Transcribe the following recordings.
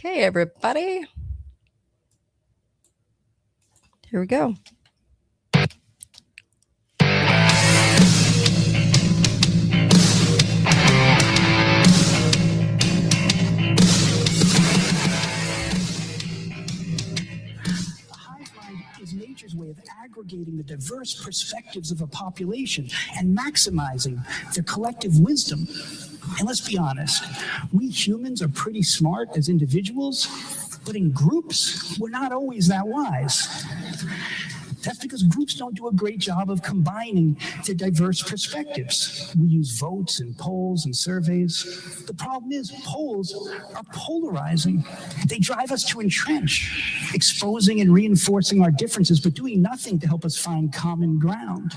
Okay, everybody. Here we go. Is nature's way of aggregating the diverse perspectives of a population and maximizing their collective wisdom. And let's be honest, we humans are pretty smart as individuals, but in groups, we're not always that wise. That's because groups don't do a great job of combining their diverse perspectives. We use votes and polls and surveys. The problem is polls are polarizing. They drive us to entrench, exposing and reinforcing our differences, but doing nothing to help us find common ground.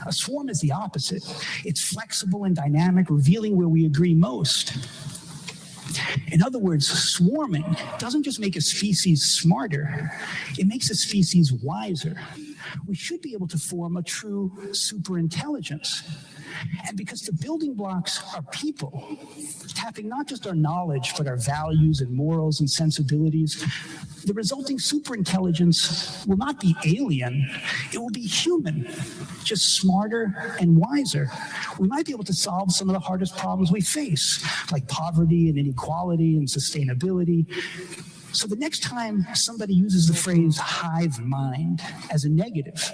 A swarm is the opposite. It's flexible and dynamic, revealing where we agree most. In other words, swarming doesn't just make a species smarter, it makes a species wiser. We should be able to form a true superintelligence. And because the building blocks are people, tapping not just our knowledge, but our values and morals and sensibilities, the resulting superintelligence will not be alien, it will be human, just smarter and wiser. We might be able to solve some of the hardest problems we face, like poverty and inequality and sustainability. So the next time somebody uses the phrase hive mind as a negative,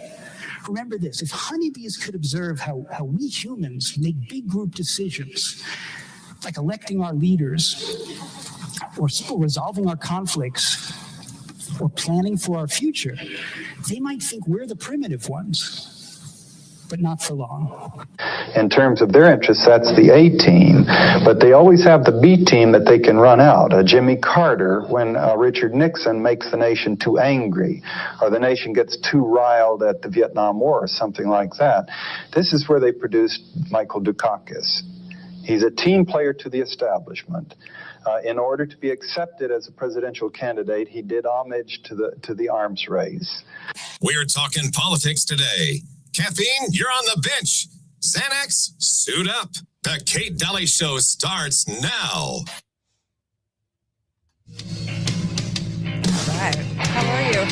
remember this: if honeybees could observe how we humans make big group decisions, like electing our leaders, or resolving our conflicts, or planning for our future, they might think we're the primitive ones. But not for long. In terms of their interests, that's the A team. But they always have the B team that they can run out. Jimmy Carter, when Richard Nixon makes the nation too angry, or the nation gets too riled at the Vietnam War, or something like that. This is where they produced Michael Dukakis. He's a team player to the establishment. In order to be accepted as a presidential candidate, he did homage to the arms race. We're talking politics today. Caffeine, you're on the bench. Xanax, suit up. The Kate Daly Show starts now. All right. How are you?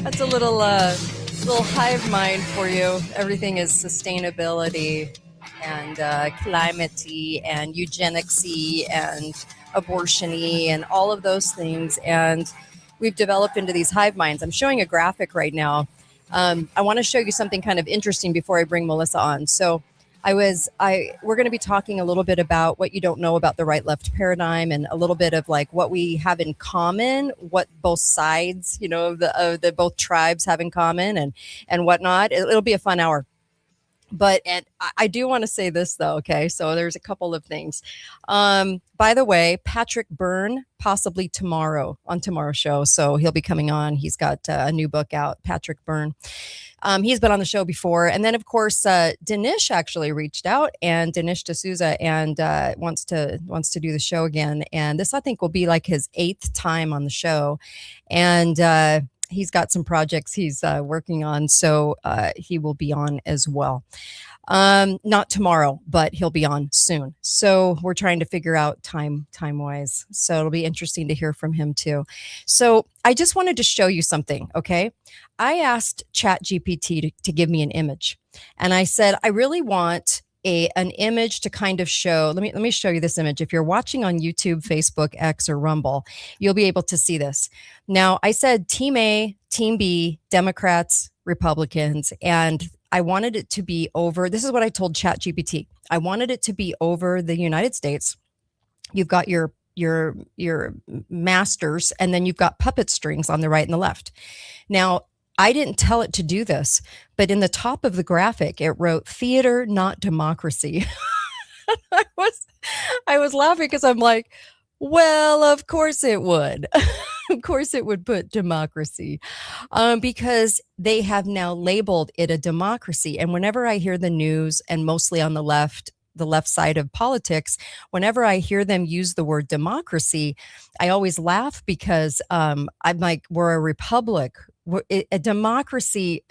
That's a little hive mind for you. Everything is sustainability and climate-y and eugenics-y and abortion-y and all of those things. And we've developed into these hive minds. I'm showing a graphic right now. I want to show you something kind of interesting before I bring Melissa on. So we're going to be talking a little bit about what you don't know about the right-left paradigm, and a little bit of like what we have in common, what both sides, of the both tribes have in common, and whatnot. It'll be a fun hour. But I do want to say this, though, okay? So there's a couple of things. By the way, Patrick Byrne, possibly tomorrow on tomorrow's show. So he'll be coming on. He's got a new book out, Patrick Byrne. He's been on the show before. And then, of course, Dinesh actually reached out, and Dinesh D'Souza, and wants to do the show again. And this, I think, will be like his 8th time on the show. And he's got some projects he's working on, so he will be on as well. Not tomorrow, but he'll be on soon. So we're trying to figure out time-wise. So it'll be interesting to hear from him too. So I just wanted to show you something, okay? I asked ChatGPT to give me an image, and I said, I really want an image to kind of show. Let me show you this image. If you're watching on YouTube, Facebook, X, or Rumble, you'll be able to see this. Now, I said Team A, Team B, Democrats, Republicans, and I wanted it to be over. This is what I told ChatGPT. I wanted it to be over the United States. You've got your masters, and then you've got puppet strings on the right and the left. Now, I didn't tell it to do this, but in the top of the graphic, it wrote theater, not democracy. I was laughing because I'm like, well, of course it would. Of course it would put democracy, because they have now labeled it a democracy. And whenever I hear the news, and mostly on the left side of politics, whenever I hear them use the word democracy, I always laugh because I'm like, we're a republic. A democracy,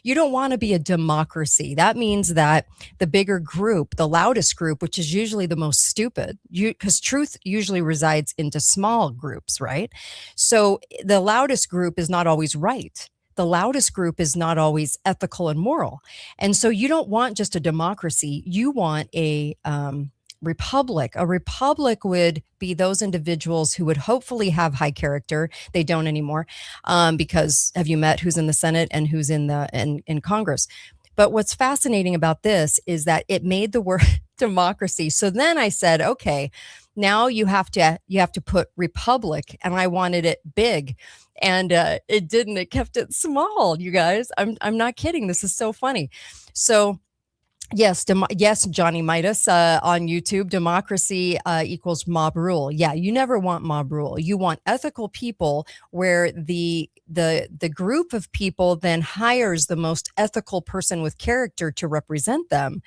you don't want to be a democracy. That means that the bigger group, the loudest group, which is usually the most stupid, because truth usually resides into small groups, right? So the loudest group is not always right. The loudest group is not always ethical and moral. And so you don't want just a democracy. You want a republic. A republic would be those individuals who would hopefully have high character. They don't anymore, because have you met who's in the Senate and who's in Congress? But what's fascinating about this is that it made the word democracy. So then I said, okay, now you have to put republic, and I wanted it big, and it didn't. It kept it small. You guys, I'm not kidding. This is so funny. So. Yes, Johnny Midas on YouTube. Democracy equals mob rule. Yeah, you never want mob rule. You want ethical people, where the group of people then hires the most ethical person with character to represent them.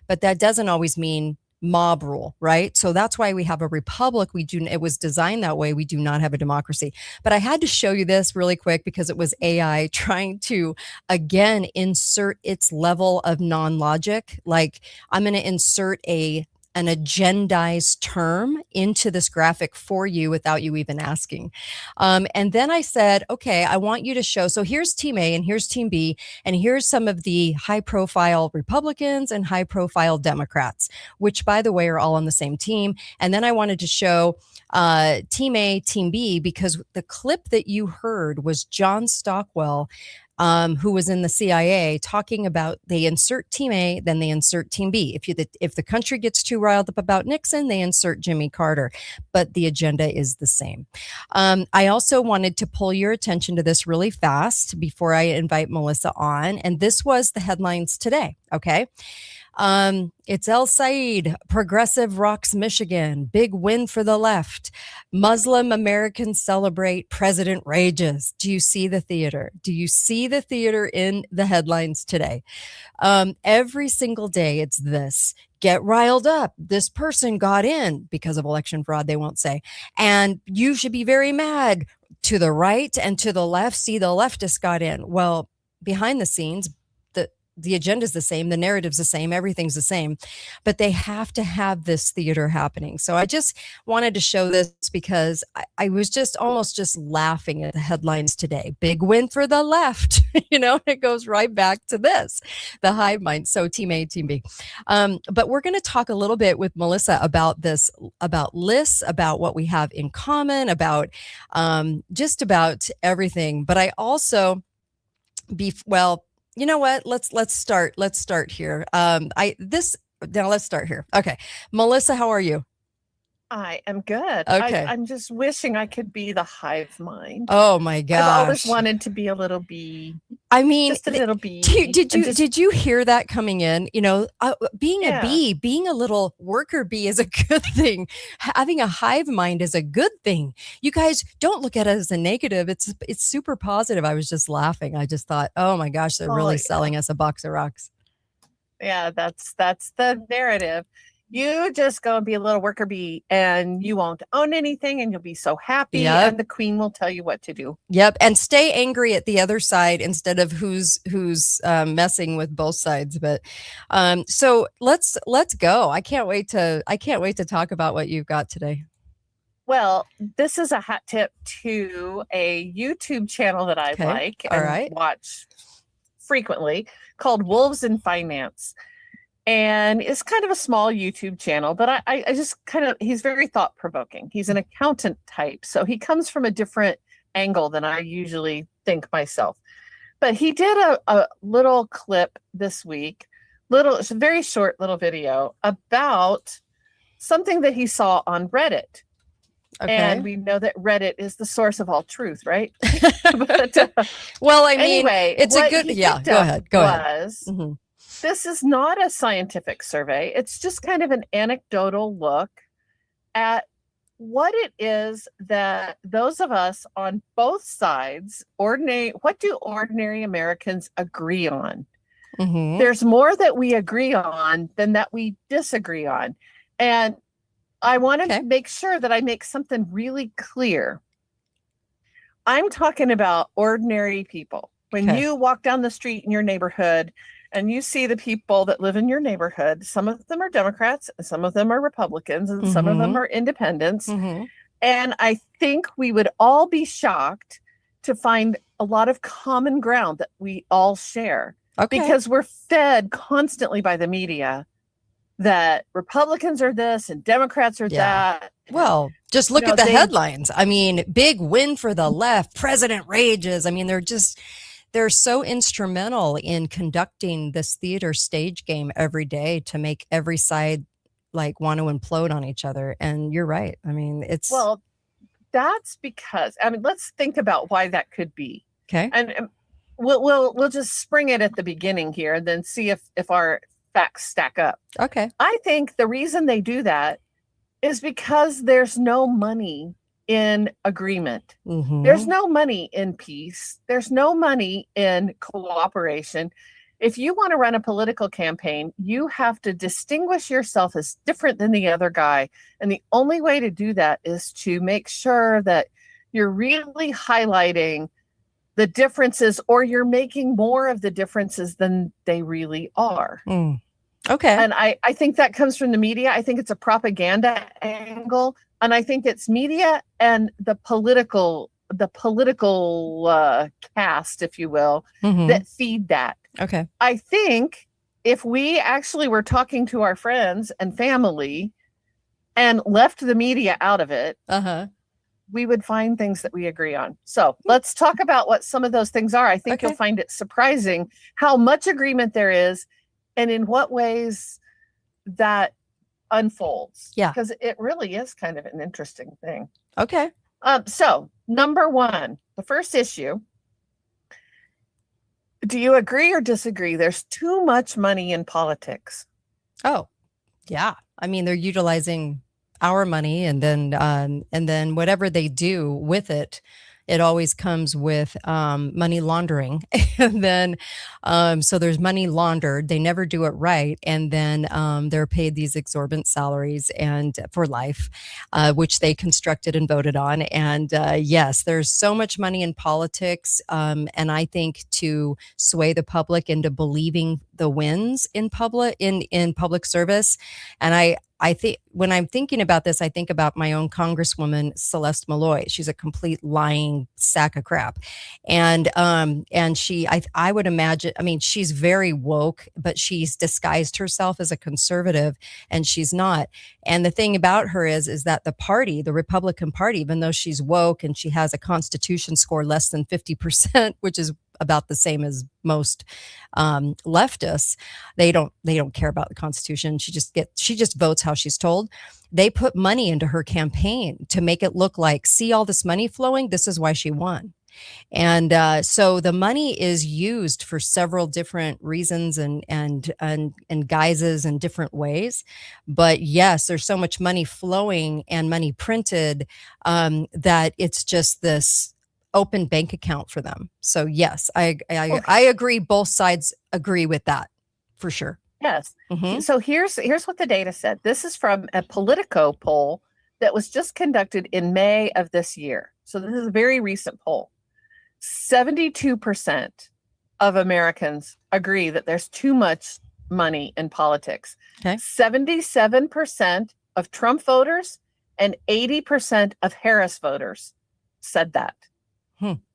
But that doesn't always mean mob rule, right? So that's why we have a republic. It was designed that way. We do not have a democracy. But I had to show you this really quick because it was AI trying to, again, insert its level of non-logic. Like, I'm going to insert an agendized term into this graphic for you without you even asking. And then I said, okay, I want you to show. So here's Team A and here's Team B, and here's some of the high profile Republicans and high profile Democrats, which, by the way, are all on the same team. And then I wanted to show Team A, Team B, because the clip that you heard was John Stockwell, who was in the CIA, talking about they insert Team A, then they insert Team B. If the country gets too riled up about Nixon, they insert Jimmy Carter, but the agenda is the same. I also wanted to pull your attention to this really fast before I invite Melissa on, and this was the headlines today. Okay. It's El Said, progressive rocks Michigan, big win for the left. Muslim Americans celebrate, president rages. Do you see the theater? Do you see the theater in the headlines today? Every single day it's this. Get riled up. This person got in because of election fraud, they won't say. And you should be very mad. To the right and to the left, see, the leftists got in. Well, behind the scenes, the agenda is the same, the narrative's the same, everything's the same, but they have to have this theater happening. So I just wanted to show this because I was just almost just laughing at the headlines today. Big win for the left, it goes right back to this, the hive mind. So Team A, Team B. But we're going to talk a little bit with Melissa about this, about lists, about what we have in common, about just about everything. But I also you know what? Let's start here. Let's start here. Okay. Melissa, how are you? I am good. Okay. I'm just wishing I could be the hive mind. Oh my gosh. I've always wanted to be a little bee. I mean, just a little bee. Did you hear that coming in? Being a bee, being a little worker bee is a good thing. Having a hive mind is a good thing. You guys don't look at it as a negative. It's super positive. I was just laughing. I just thought, oh my gosh, they're really selling us a box of rocks. Yeah, that's the narrative. You just go and be a little worker bee and you won't own anything and you'll be so happy. And the queen will tell you what to do. Yep. And stay angry at the other side instead of who's messing with both sides. But so let's go. I can't wait to talk about what you've got today. Well, this is a hot tip to a YouTube channel that I like and watch frequently called Wolves in Finance. And it's kind of a small YouTube channel, but I just he's very thought provoking. He's an accountant type. So he comes from a different angle than I usually think myself. But he did a little clip this week, it's a very short little video about something that he saw on Reddit. Okay. And we know that Reddit is the source of all truth, right? But, well, I mean, anyway, it's a good, go ahead. Mm-hmm. This is not a scientific survey. It's just kind of an anecdotal look at what it is that those of us on both sides, what do ordinary Americans agree on? Mm-hmm. There's more that we agree on than that we disagree on. And I want to make sure that I make something really clear. I'm talking about ordinary people. When you walk down the street in your neighborhood and you see the people that live in your neighborhood, some of them are Democrats, and some of them are Republicans, and some of them are independents. And I think we would all be shocked to find a lot of common ground that we all share. Because we're fed constantly by the media that Republicans are this and Democrats are that. Well, just look at the headlines. I mean, big win for the left, president rages. I mean, they're so instrumental in conducting this theater stage game every day to make every side like want to implode on each other. And you're right. I mean, well, that's because, I mean, let's think about why that could be. Okay. And we'll just spring it at the beginning here and then see if our facts stack up. Okay. I think the reason they do that is because there's no money in agreement. There's no money in peace. There's no money in cooperation. If you want to run a political campaign, you have to distinguish yourself as different than the other guy. And the only way to do that is to make sure that you're really highlighting the differences, or you're making more of the differences than they really are. Okay. And I think that comes from the media. I think it's a propaganda angle. And I think it's media and the political cast, if you will, that feed that. Okay. I think if we actually were talking to our friends and family and left the media out of it, we would find things that we agree on. So let's talk about what some of those things are. I think you'll find it surprising how much agreement there is and in what ways that unfolds. Yeah. Because it really is kind of an interesting thing. Okay. So number one, the first issue. Do you agree or disagree? There's too much money in politics. Oh, yeah. I mean, they're utilizing our money, and then whatever they do with it, it always comes with money laundering. And then so there's money laundered. They never do it right, and then they're paid these exorbitant salaries and for life, which they constructed and voted on. And yes, there's so much money in politics, and I think to sway the public into believing the wins in public service. And I think when I'm thinking about this, I think about my own Congresswoman, Celeste Malloy. She's a complete lying sack of crap. And I would imagine, I mean, she's very woke, but she's disguised herself as a conservative, and she's not. And the thing about her is that the Republican Party, even though she's woke and she has a Constitution score less than 50%, which is about the same as most leftists, they don't care about the Constitution. She just votes how she's told. They put money into her campaign to make it look like, see all this money flowing, this is why she won. And so the money is used for several different reasons and guises in different ways. But yes, there's so much money flowing and money printed that it's just this open bank account for them. So yes, I agree. Both sides agree with that for sure. Yes. So here's what the data said. This is from a Politico poll that was just conducted in May of this year. So this is a very recent poll. 72% of Americans agree that there's too much money in politics. Okay. 77% of Trump voters and 80% of Harris voters said that.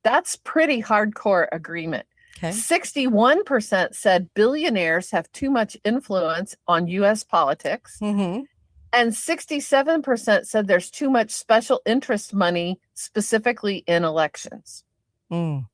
That's pretty hardcore agreement. Okay. 61% said billionaires have too much influence on U.S. politics. And 67% said there's too much special interest money, specifically in elections. Okay.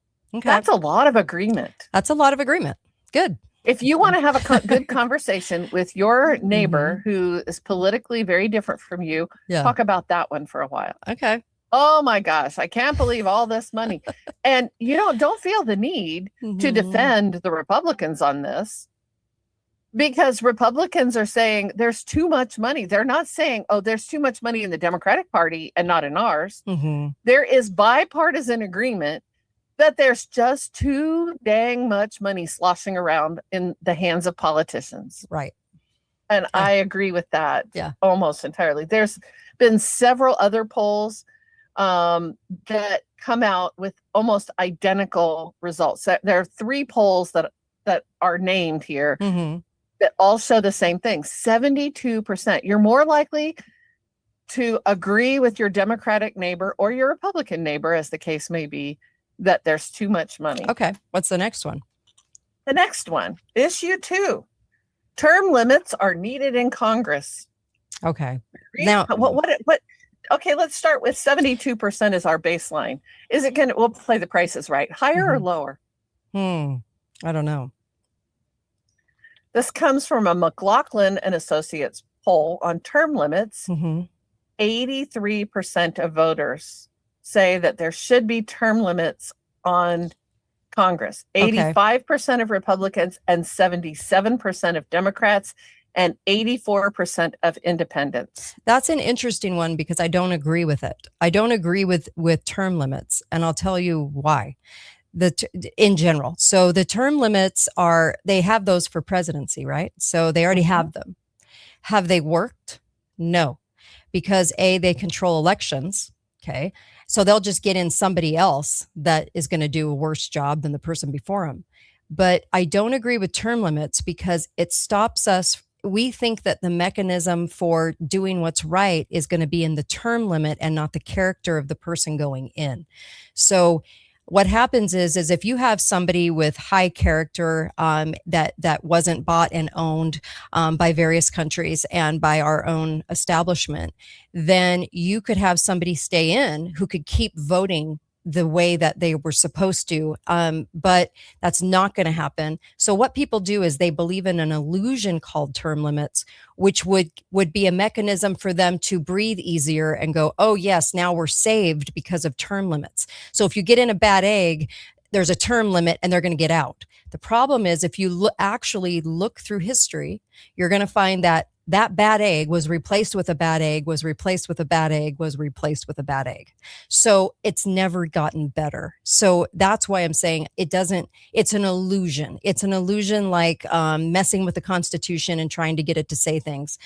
That's a lot of agreement. That's a lot of agreement. Good. If you want to have a good conversation with your neighbor who is politically very different from you, talk about that one for a while. Okay. Oh my gosh, I can't believe all this money. And you don't feel the need to defend the Republicans on this, because Republicans are saying there's too much money. They're not saying, oh, there's too much money in the Democratic Party and not in ours. There is bipartisan agreement that there's just too dang much money sloshing around in the hands of politicians. Right. And I agree with that Yeah. almost entirely. There's been several other polls that come out with almost identical results. There are 3 polls that are named here that all show the same thing. 72%. You're more likely to agree with your Democratic neighbor or your Republican neighbor, as the case may be, that there's too much money. Okay. What's the next one? The next one, issue 2. Term limits are needed in Congress. Okay. Now, what? Okay, let's start with 72% is our baseline. Is it we'll play the prices right, higher or lower? I don't know. This comes from a McLaughlin and Associates poll on term limits. 83% of voters say that there should be term limits on Congress. 85% of Republicans and 77% of Democrats and 84% of independents. That's an interesting one because I don't agree with it. I don't agree with term limits, and I'll tell you why. In general. So the term limits they have those for presidency, right? So they already have them. Have they worked? No, because they control elections. Okay. So they'll just get in somebody else that is going to do a worse job than the person before them. But I don't agree with term limits because it stops us. We think that the mechanism for doing what's right is going to be in the term limit and not the character of the person going in. So what happens is if you have somebody with high character that wasn't bought and owned by various countries and by our own establishment, then you could have somebody stay in who could keep voting the way that they were supposed to. But that's not going to happen. So what people do is they believe in an illusion called term limits, which would be a mechanism for them to breathe easier and go, oh yes, now we're saved because of term limits. So if you get in a bad egg, there's a term limit and they're going to get out. The problem is if you actually look through history, you're going to find that bad egg was replaced with a bad egg, was replaced with a bad egg, was replaced with a bad egg. So it's never gotten better. So that's why I'm saying it's an illusion. It's an illusion like messing with the Constitution and trying to get it to say things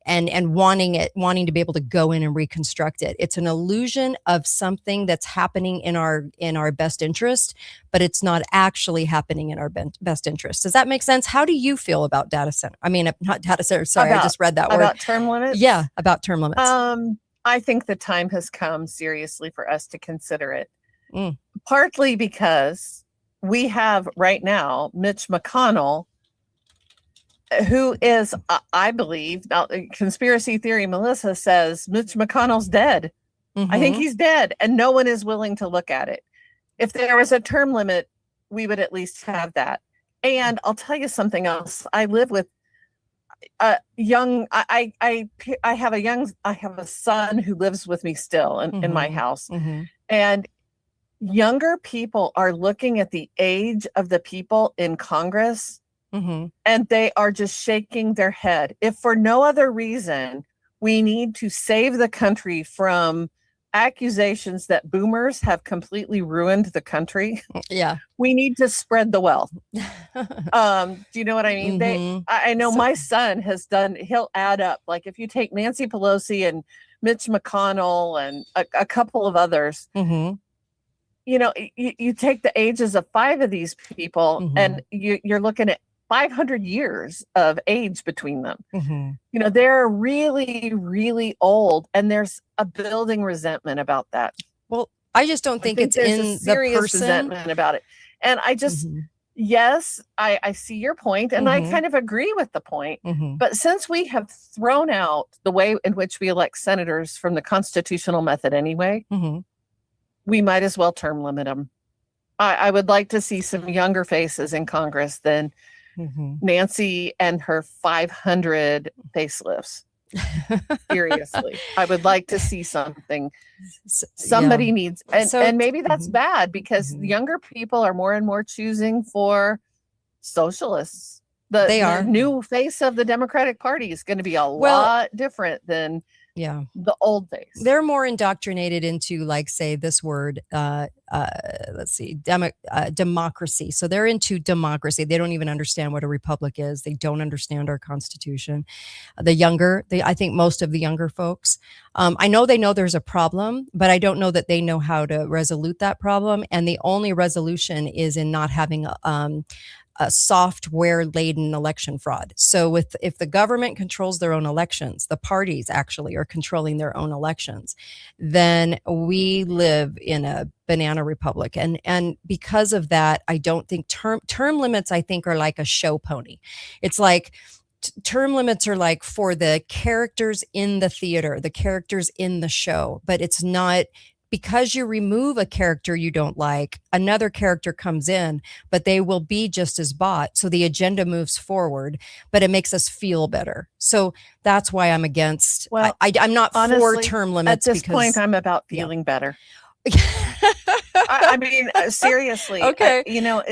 and wanting to be able to go in and reconstruct it. It's an illusion of something that's happening in our best interest, but it's not actually happening in our best interest. Does that make sense? How do you feel about data center? I mean, not data center. Sorry, I just read that word. About term limits? Yeah, about term limits. I think the time has come seriously for us to consider it. Partly because we have right now Mitch McConnell, who is, I believe, now conspiracy theory, Melissa says Mitch McConnell's dead. I think he's dead and no one is willing to look at it. If there was a term limit, we would at least have that. And I'll tell you something else. I live with I have a son who lives with me still in my house. And younger people are looking at the age of the people in Congress and they are just shaking their head. If for no other reason, we need to save the country from accusations that boomers have completely ruined the country. Yeah. We need to spread the wealth. Do you know what I mean? I know my son he'll add up. Like if you take Nancy Pelosi and Mitch McConnell and a couple of others, you know, you take the ages of 5 of these people and you're looking at 500 years of age between them. You know, they're really, really old and there's a building resentment about that. Well, I just don't think it's in a serious the person. Resentment about it. And I just, yes, I see your point and I kind of agree with the point. But since we have thrown out the way in which we elect senators from the constitutional method anyway, we might as well term limit them. I would like to see some younger faces in Congress than Nancy and her 500 facelifts. Seriously, I would like to see something. Somebody needs, and maybe that's bad because younger people are more and more choosing for socialists. The new face of the Democratic Party is going to be a lot different than the old days. They're more indoctrinated into, like, say this word, let's see, democracy. So they're into democracy. They don't even understand what a republic is. They don't understand our Constitution. I think most of the younger folks, I know they know there's a problem, but I don't know that they know how to resolve that problem. And the only resolution is in not having a software-laden election fraud. So if the government controls their own elections, the parties actually are controlling their own elections, then we live in a banana republic. And because of that, I don't think term limits, I think, are like a show pony. It's like term limits are like for the characters in the theater, the characters in the show, but it's not. Because you remove a character you don't like, another character comes in, but they will be just as bought. So the agenda moves forward, but it makes us feel better. So that's why I'm against. Well, I'm not honestly, for term limits. At this point, I'm about feeling better. I mean, seriously. Okay.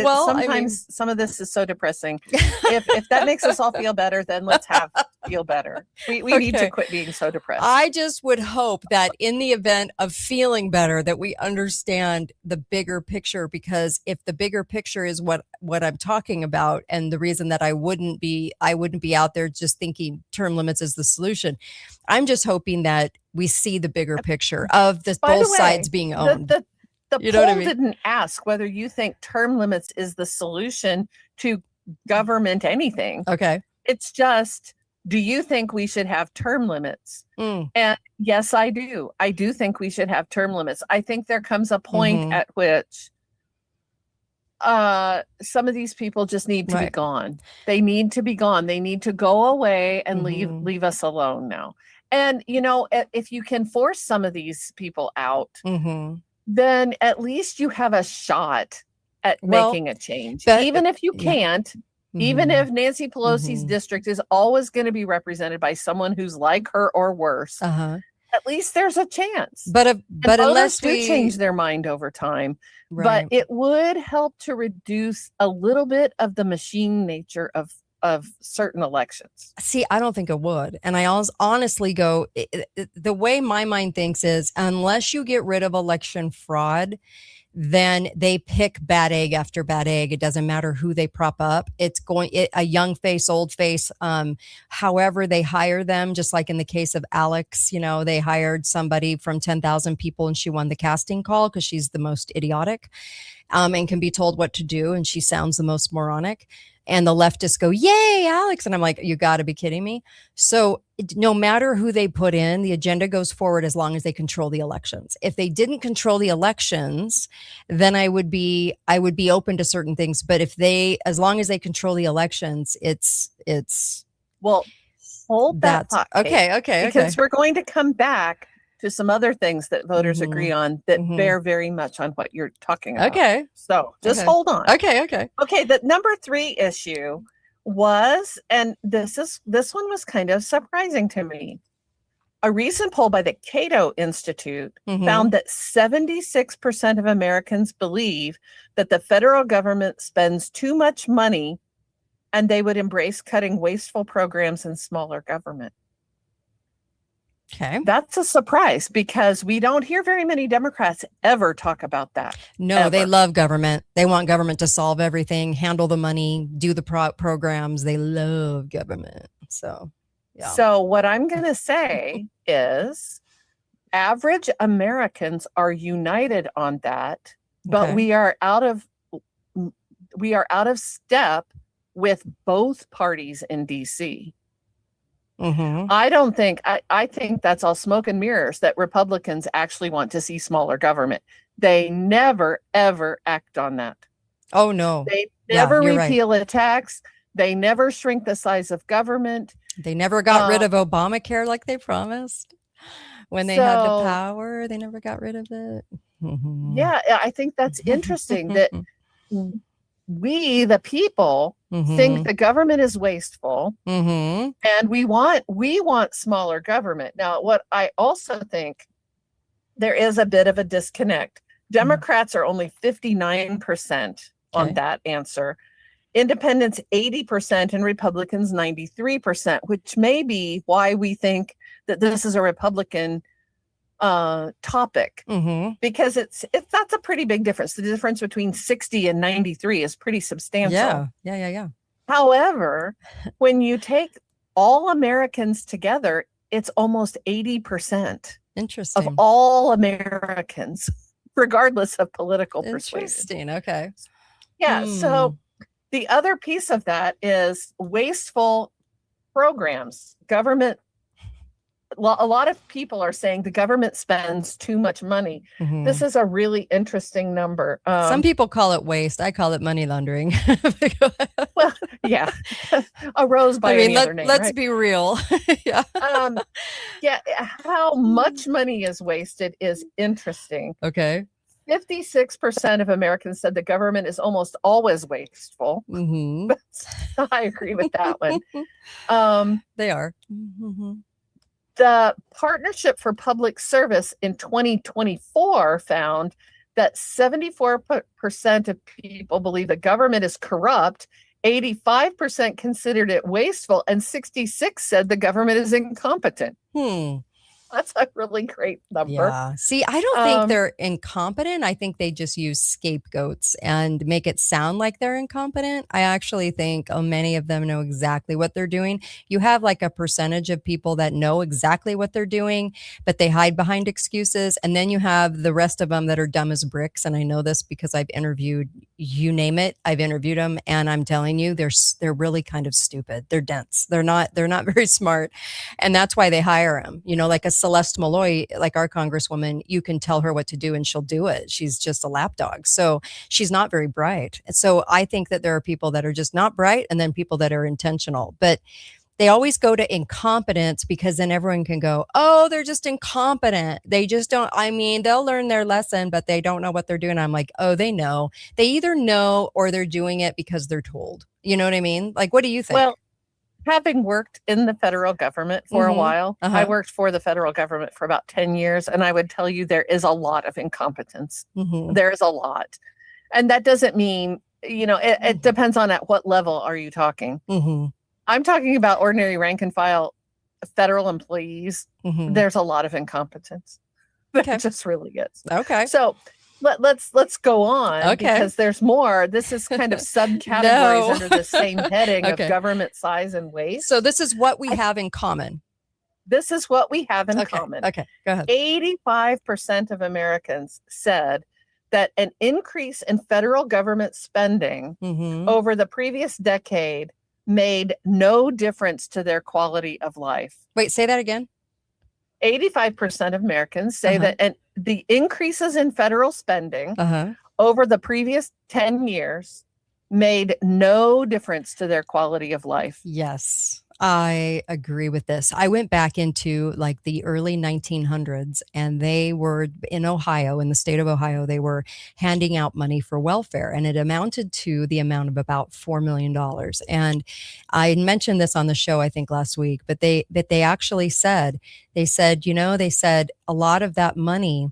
Sometimes some of this is so depressing. If that makes us all feel better, then let's feel better. We need to quit being so depressed. I just would hope that in the event of feeling better, that we understand the bigger picture, because if the bigger picture is what I'm talking about, and the reason that I wouldn't be out there just thinking term limits is the solution, I'm just hoping that we see the bigger picture of both sides being owned. The poll didn't ask whether you think term limits is the solution to government anything. Okay. It's just, do you think we should have term limits? And yes, I do. I do think we should have term limits. I think there comes a point at which some of these people just need to be gone. They need to be gone. They need to go away and leave us alone now. And, if you can force some of these people out, then at least you have a shot at making a change. Even if you can't, even if Nancy Pelosi's district is always going to be represented by someone who's like her or worse, at least there's a chance. But unless we change their mind over time, but it would help to reduce a little bit of the machine nature of certain elections. See, I don't think it would. And I honestly go, the way my mind thinks is, unless you get rid of election fraud, then they pick bad egg after bad egg. It doesn't matter who they prop up. It's a young face, old face, however they hire them, just like in the case of Alex, they hired somebody from 10,000 people and she won the casting call because she's the most idiotic, and can be told what to do. And she sounds the most moronic. And the leftists go, yay, Alex. And I'm like, you got to be kidding me. So no matter who they put in, the agenda goes forward as long as they control the elections. If they didn't control the elections, then I would be open to certain things. But as long as they control the elections, it's well, hold that thought. Okay. Because we're going to come back to some other things that voters agree on that bear very much on what you're talking about. Okay. So just hold on. Okay. Okay. The number 3 issue was, and this one was kind of surprising to me. A recent poll by the Cato Institute found that 76% of Americans believe that the federal government spends too much money and they would embrace cutting wasteful programs and smaller government. Okay. That's a surprise because we don't hear very many Democrats ever talk about that. No, ever. They love government. They want government to solve everything, handle the money, do the programs. They love government. So, yeah. So what I'm going to say is average Americans are united on that, but we are out of step with both parties in DC. I think that's all smoke and mirrors, that Republicans actually want to see smaller government. They never, ever act on that. Oh, no. They never repeal a tax. They never shrink the size of government. They never got rid of Obamacare like they promised. When they had the power, they never got rid of it. Yeah, I think that's interesting that we, the people, think the government is wasteful, and we want smaller government. Now, what I also think, there is a bit of a disconnect. Democrats are only 59% on that answer. Independents 80% and Republicans 93%, which may be why we think that this is a Republican topic, because that's a pretty big difference. The difference between 60 and 93 is pretty substantial. Yeah. However, when you take all Americans together, it's almost 80% Interesting. of all Americans, regardless of political persuasion. Interesting. Okay. Yeah. So the other piece of that is wasteful programs. Government, a lot of people are saying the government spends too much money. This is a really interesting number. Some people call it waste. I call it money laundering. Well, yeah, a rose by any other name. Let's right? be real. Yeah. Yeah. How much money is wasted is interesting. Okay. 56% of Americans said the government is almost always wasteful. I agree with that one. They are. The Partnership for Public Service in 2024 found that 74% of people believe the government is corrupt, 85% considered it wasteful, and 66% said the government is incompetent. That's a really great number. Yeah. See, I don't think they're incompetent. I think they just use scapegoats and make it sound like they're incompetent. I actually think many of them know exactly what they're doing. You have like a percentage of people that know exactly what they're doing, but they hide behind excuses. And then you have the rest of them that are dumb as bricks. And I know this because I've interviewed, you name it, I've interviewed them, and I'm telling you, they're really kind of stupid. They're dense. They're not very smart. And that's why they hire them. You know, like a Celeste Malloy, like our congresswoman, you can tell her what to do and she'll do it. She's just a lapdog. So she's not very bright. So I think that there are people that are just not bright and then people that are intentional. But they always go to incompetence because then everyone can go, oh, they're just incompetent. They just don't, I mean, they'll learn their lesson, but they don't know what they're doing. I'm like, oh, they know. They either know or they're doing it because they're told. You know what I mean? Like, what do you think? Well, having worked in the federal government for a while, I worked for the federal government for about 10 years. And I would tell you there is a lot of incompetence. There is a lot. And that doesn't mean, you know, it depends on at what level are you talking. I'm talking about ordinary rank and file federal employees. There's a lot of incompetence. There just really is. Okay. So let's go on because there's more. This is kind of subcategories under the same heading of government size and waste. So this is what we have in common. This is what we have in common. Okay, go ahead. 85% of Americans said that an increase in federal government spending over the previous decade made no difference to their quality of life. Wait, say that again. 85% of Americans say that the increases in federal spending over the previous 10 years made no difference to their quality of life. Yes, I agree with this. I went back into like the early 1900s and they were in Ohio, in the state of Ohio, they were handing out money for welfare and it amounted to the amount of about $4 million. And I mentioned this on the show, I think last week, but they actually said, you know, they said a lot of that money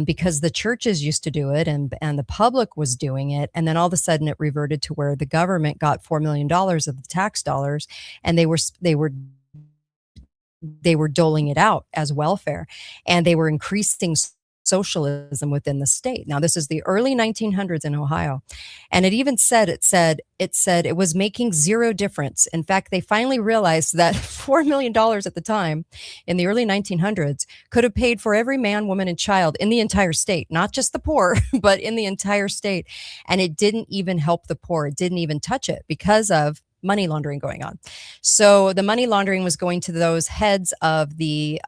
because the churches used to do it and the public was doing it. And then all of a sudden it reverted to where the government got $4 million of the tax dollars and they were doling it out as welfare and they were increasing socialism within the state. Now, this is the early 1900s in Ohio. And it even said, it said it was making zero difference. In fact, they finally realized that $4 million at the time in the early 1900s could have paid for every man, woman, and child in the entire state, not just the poor, but in the entire state. And it didn't even help the poor. It didn't even touch it because of money laundering going on. So the money laundering was going to those heads of the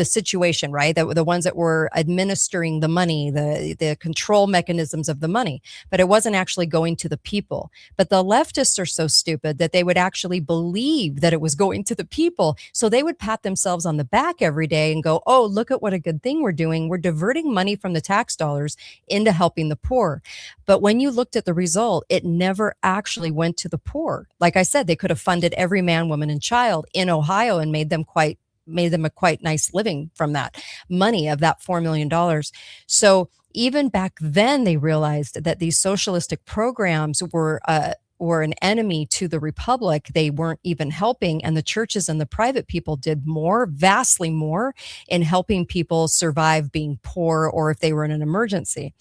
situation, right? The ones that were administering the money, the control mechanisms of the money, but it wasn't actually going to the people. But the leftists are so stupid that they would actually believe that it was going to the people. So they would pat themselves on the back every day and go, oh, look at what a good thing we're doing. We're diverting money from the tax dollars into helping the poor. But when you looked at the result, it never actually went to the poor. Like I said, they could have funded every man, woman, and child in Ohio and made them a quite nice living from that money of that $4 million. So even back then, they realized that these socialistic programs were were an enemy to the republic. They weren't even helping. And the churches and the private people did more, vastly more, in helping people survive being poor or if they were in an emergency.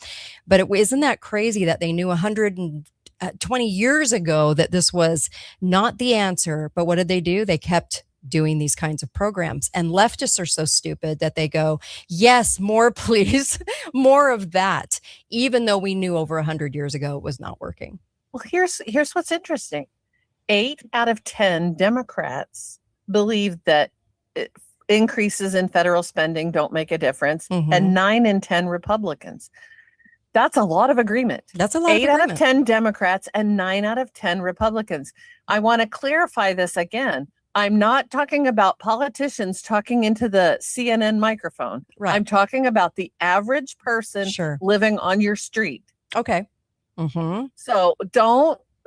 But isn't that crazy that they knew 120 years ago that this was not the answer? But what did they do? They kept doing these kinds of programs. And leftists are so stupid that they go, yes, more, please, more of that, even though we knew over 100 years ago it was not working. Well, here's what's interesting. 8 out of 10 Democrats believe that increases in federal spending don't make a difference, and 9 in 10 Republicans. That's a lot of agreement. That's a lot. 8 out of 10 Democrats and 9 out of 10 Republicans. I want to clarify this again. I'm not talking about politicians talking into the CNN microphone. Right. I'm talking about the average person living on your street. Okay. So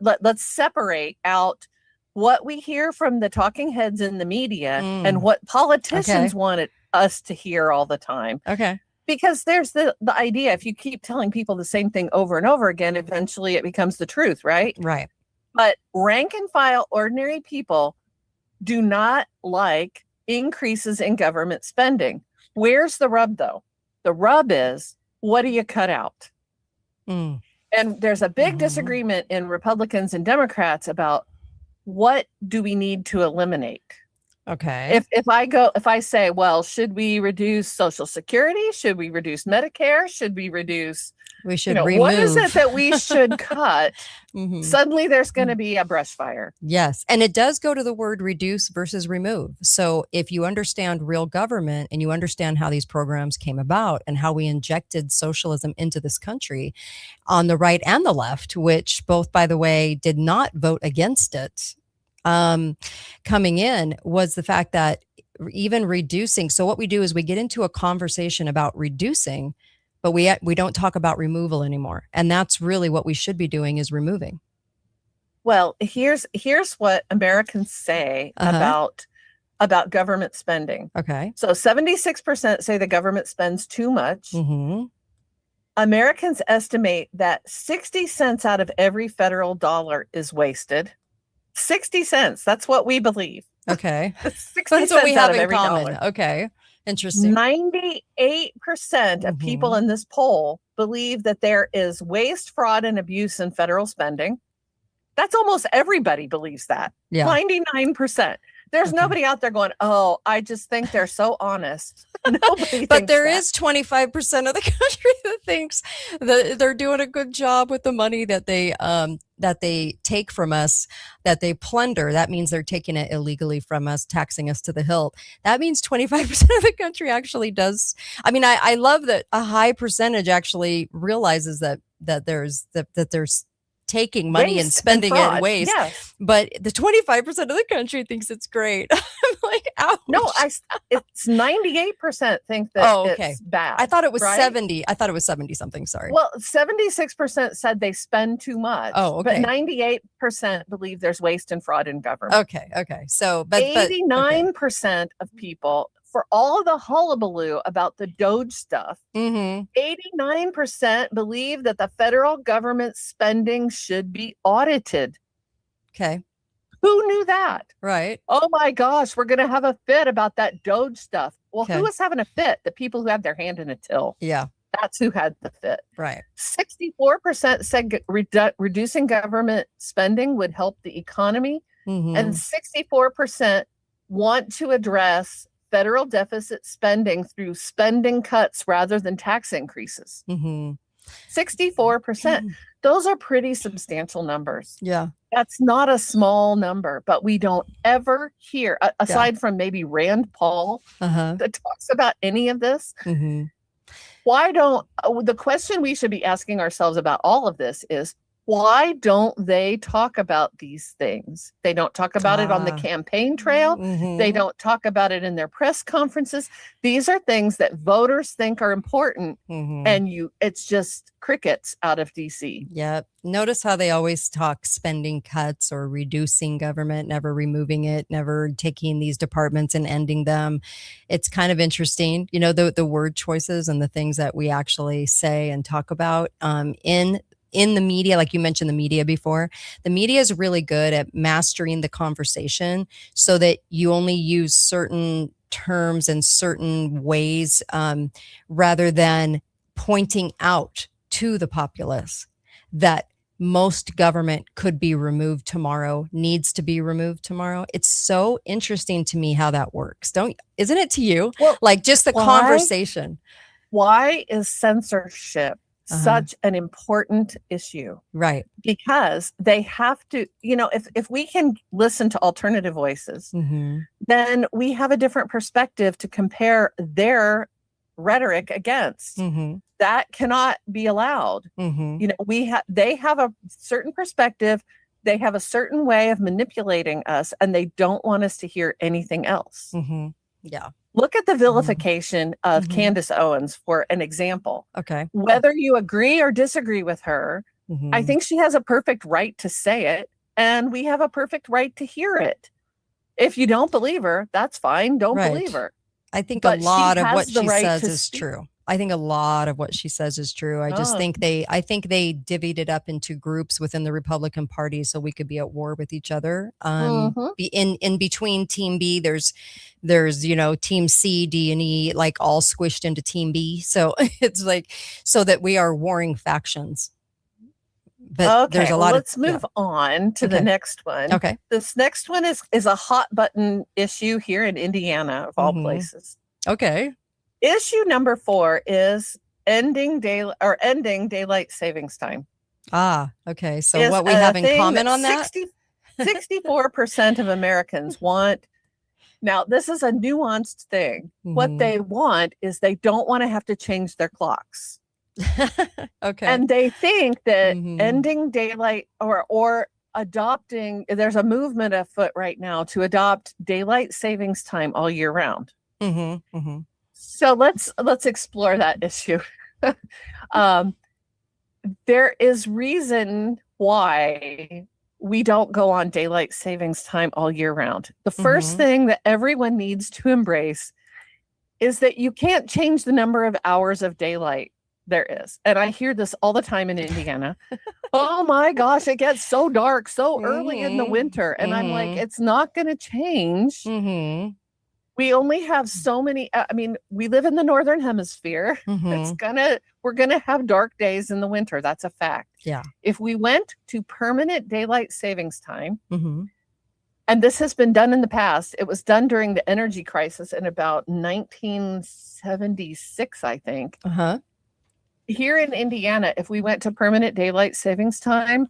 let's separate out what we hear from the talking heads in the media and what politicians wanted us to hear all the time. Okay. Because there's the idea, if you keep telling people the same thing over and over again, eventually it becomes the truth, right? Right. But rank and file ordinary people do not like increases in government spending. Where's the rub, though? The rub is, what do you cut out? And there's a big disagreement in Republicans and Democrats about what do we need to eliminate. Okay. If I say, well, should we reduce Social Security? Should we reduce Medicare? Should we reduce? We should remove. What is it that we should cut? Suddenly there's going to be a brush fire. Yes. And it does go to the word reduce versus remove. So if you understand real government and you understand how these programs came about and how we injected socialism into this country on the right and the left, which both, by the way, did not vote against it, coming in, was the fact that even reducing. So what we do is we get into a conversation about reducing, but we don't talk about removal anymore. And that's really what we should be doing, is removing. Well, here's what Americans say about government spending. Okay. So 76% say the government spends too much. Americans estimate that 60 cents out of every federal dollar is wasted. 60 cents. That's what we believe. Okay. 60 That's what we cents out have of in every common. dollar. Okay. Interesting. 98% of people in this poll believe that there is waste, fraud, and abuse in federal spending. That's almost everybody believes that. Yeah. 99%. There's nobody out there going, oh, I just think they're so honest. Nobody But there that. is 25% of the country that thinks that they're doing a good job with the money that they take from us, that they plunder. That means they're taking it illegally from us, taxing us to the hilt. That means 25% of the country actually does. I mean, I love that a high percentage actually realizes that there's taking money and spending it in waste. Yes. But the 25% of the country thinks it's great. I'm like, ouch. No, it's 98% think that it's bad. I thought it was right? 70. I thought it was 70 something. Sorry. Well, 76% said they spend too much. Oh, okay. But 98% believe there's waste and fraud in government. Okay. So, but 89% of people, for all the hullabaloo about the Doge stuff, 89% believe that the federal government spending should be audited. Okay. Who knew that? Right. Oh my gosh, we're going to have a fit about that Doge stuff. Well, Okay. who was having a fit? The people who have their hand in a till. Yeah. That's who had the fit. Right. 64% said reducing government spending would help the economy. And 64% want to address federal deficit spending through spending cuts rather than tax increases. 64%. Those are pretty substantial numbers. Yeah. That's not a small number, but we don't ever hear, aside from maybe Rand Paul, that talks about any of this. Why don't, the question we should be asking ourselves about all of this is, why don't they talk about these things? They don't talk about it on the campaign trail. They don't talk about it in their press conferences. These are things that voters think are important, and it's just crickets out of DC. Yep. Notice how they always talk spending cuts or reducing government, never removing it, never taking these departments and ending them. It's kind of interesting, the word choices and the things that we actually say and talk about in in the media, like you mentioned the media before, the media is really good at mastering the conversation so that you only use certain terms and certain ways rather than pointing out to the populace that most government could be removed tomorrow, needs to be removed tomorrow. It's so interesting to me how that works. Isn't it to you? Well, like just the conversation. Why is censorship such an important issue? Right. Because they have to, if we can listen to alternative voices, then we have a different perspective to compare their rhetoric against. That cannot be allowed. They have a certain perspective, they have a certain way of manipulating us, and they don't want us to hear anything else. Yeah. Look at the vilification of Candace Owens for an example. Okay. Whether you agree or disagree with her, I think she has a perfect right to say it, and we have a perfect right to hear it. If you don't believe her, that's fine. Don't believe her. I think a lot of what she says is true. I think a lot of what she says is true. I just think they divvied it up into groups within the Republican Party so we could be at war with each other. In between Team B, there's Team C, D, and E, like all squished into Team B. So it's like so that we are warring factions. But there's a lot let's move on to the next one. Okay. This next one is a hot button issue here in Indiana, of all places. Okay. Issue number 4 is ending daylight savings time. Okay. So what we have in common on that? 64% of Americans want. Now, this is a nuanced thing. What they want is they don't want to have to change their clocks. Okay. And they think that ending daylight or adopting, there's a movement afoot right now to adopt daylight savings time all year round. So let's explore that issue. There is reason why we don't go on daylight savings time all year round. The first thing that everyone needs to embrace is that you can't change the number of hours of daylight there is. And I hear this all the time in Indiana. Oh my gosh, it gets so dark so early in the winter. And I'm like, it's not going to change. We only have so many. We live in the Northern Hemisphere. We're going to have dark days in the winter. That's a fact. Yeah. If we went to permanent daylight savings time, and this has been done in the past, it was done during the energy crisis in about 1976, I think. Here in Indiana, if we went to permanent daylight savings time,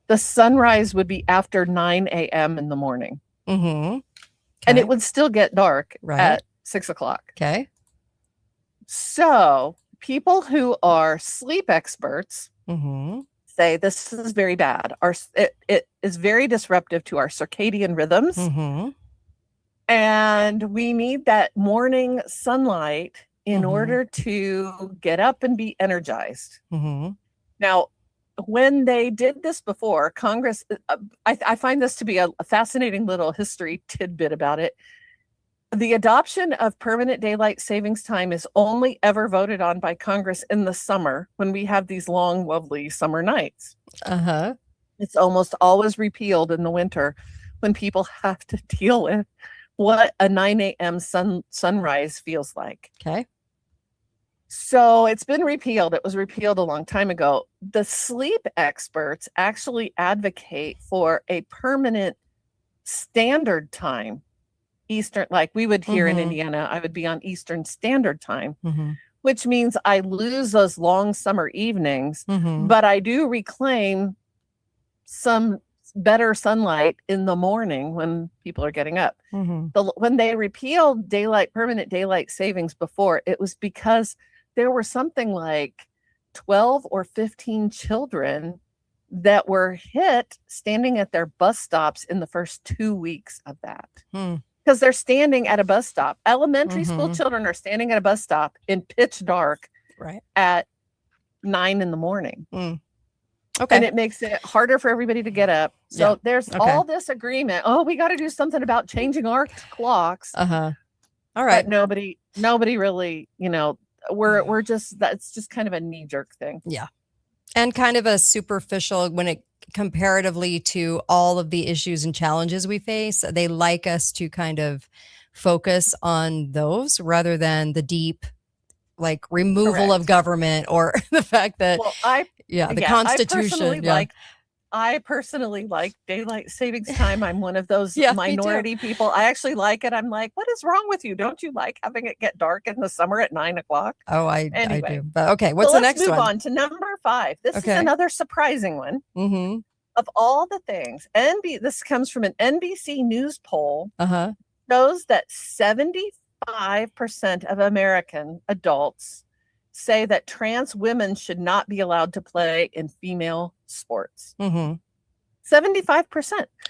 the sunrise would be after 9 a.m. in the morning. And it would still get dark at 6 o'clock. Okay. So people who are sleep experts say this is very bad. It is very disruptive to our circadian rhythms. And we need that morning sunlight in order to get up and be energized. Now, when they did this before, Congress, I find this to be a fascinating little history tidbit about it. The adoption of permanent daylight savings time is only ever voted on by Congress in the summer when we have these long, lovely summer nights. It's almost always repealed in the winter when people have to deal with what a 9 a.m. sunrise feels like. Okay. So it's been repealed. It was repealed a long time ago. The sleep experts actually advocate for a permanent standard time, Eastern, like we would here in Indiana, I would be on Eastern Standard Time, which means I lose those long summer evenings, but I do reclaim some better sunlight in the morning when people are getting up. When they repealed permanent daylight savings before, it was because there were something like 12 or 15 children that were hit standing at their bus stops in the first 2 weeks of that. Because they're standing at a bus stop. Elementary school children are standing at a bus stop in pitch dark at 9 in the morning. Okay. And it makes it harder for everybody to get up. So there's all this agreement. Oh, we got to do something about changing our clocks. All right. But nobody really, we're just, that's just kind of a knee jerk thing. Yeah. And kind of a superficial when it comparatively to all of the issues and challenges we face. They like us to kind of focus on those rather than the deep, like removal of government or the fact that, the Constitution. I personally like daylight savings time. I'm one of those minority people. I actually like it. I'm like, what is wrong with you? Don't you like having it get dark in the summer at 9 o'clock? Oh, I do. But okay, what's the next one? Let's move on to number 5. This is another surprising one. Mm-hmm. Of all the things, this comes from an NBC News poll. Shows that 75% of American adults say that trans women should not be allowed to play in female sports. 75%.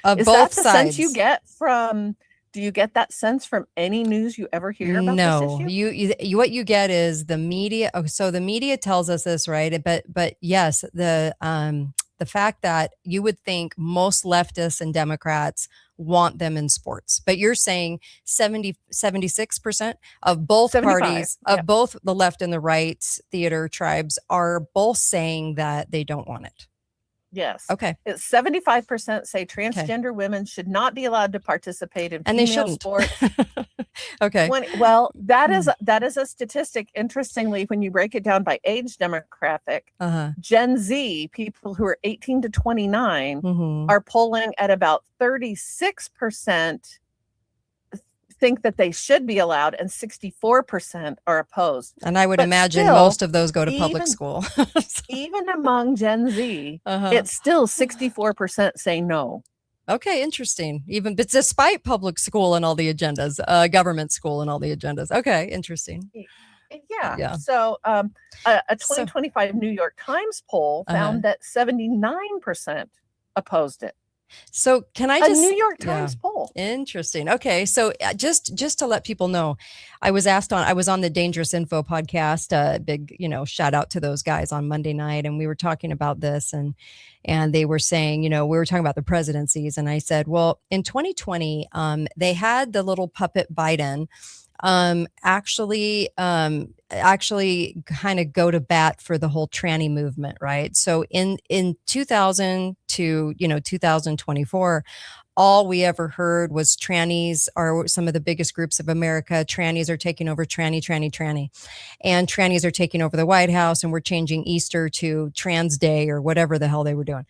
Of Is both that the sides. sense you get from? Do you get that sense from any news you ever hear about this issue? You what you get is the media. Oh, so the media tells us this, right? But yes, the fact that you would think most leftists and Democrats want them in sports, but you're saying 76% of both 75, parties, of both the left and the right theater tribes are both saying that they don't want it. Yes. Okay. It's 75% say transgender women should not be allowed to participate in and female they shouldn't. sports. Okay. That is a statistic. Interestingly, when you break it down by age demographic, Gen Z, people who are 18 to 29, are polling at about 36% think that they should be allowed, and 64% are opposed. And I would imagine most of those go to public school. Even among Gen Z, it's still 64% say no. Okay, interesting. But despite public school and all the agendas, government school and all the agendas. Okay, interesting. Yeah. So a 2025 New York Times poll found that 79% opposed it. So can I just a New York Times poll? Interesting. Okay, so just to let people know, I was on the Dangerous Info podcast. Big shout out to those guys on Monday night, and we were talking about this, and they were saying, we were talking about the presidencies, and I said, well, in 2020, they had the little puppet Biden actually kind of go to bat for the whole tranny movement, right? So in 2000 to 2024, all we ever heard was trannies are some of the biggest groups of America. Trannies are taking over tranny. And trannies are taking over the White House, and we're changing Easter to Trans Day or whatever the hell they were doing.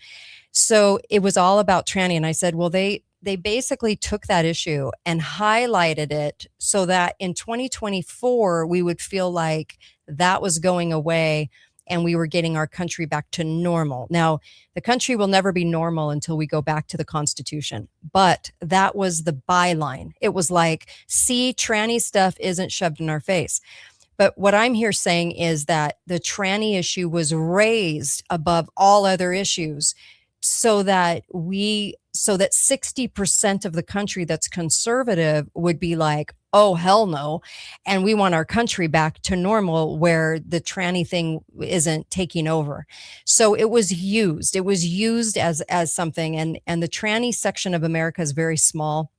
So it was all about tranny. And I said, well, they basically took that issue and highlighted it so that in 2024, we would feel like that was going away and we were getting our country back to normal. Now, the country will never be normal until we go back to the Constitution. But that was the byline. It was like, see, tranny stuff isn't shoved in our face. But what I'm here saying is that the tranny issue was raised above all other issues so that 60% of the country that's conservative would be like, oh, hell no. And we want our country back to normal where the tranny thing isn't taking over. So it was used as something. And the tranny section of America is very small,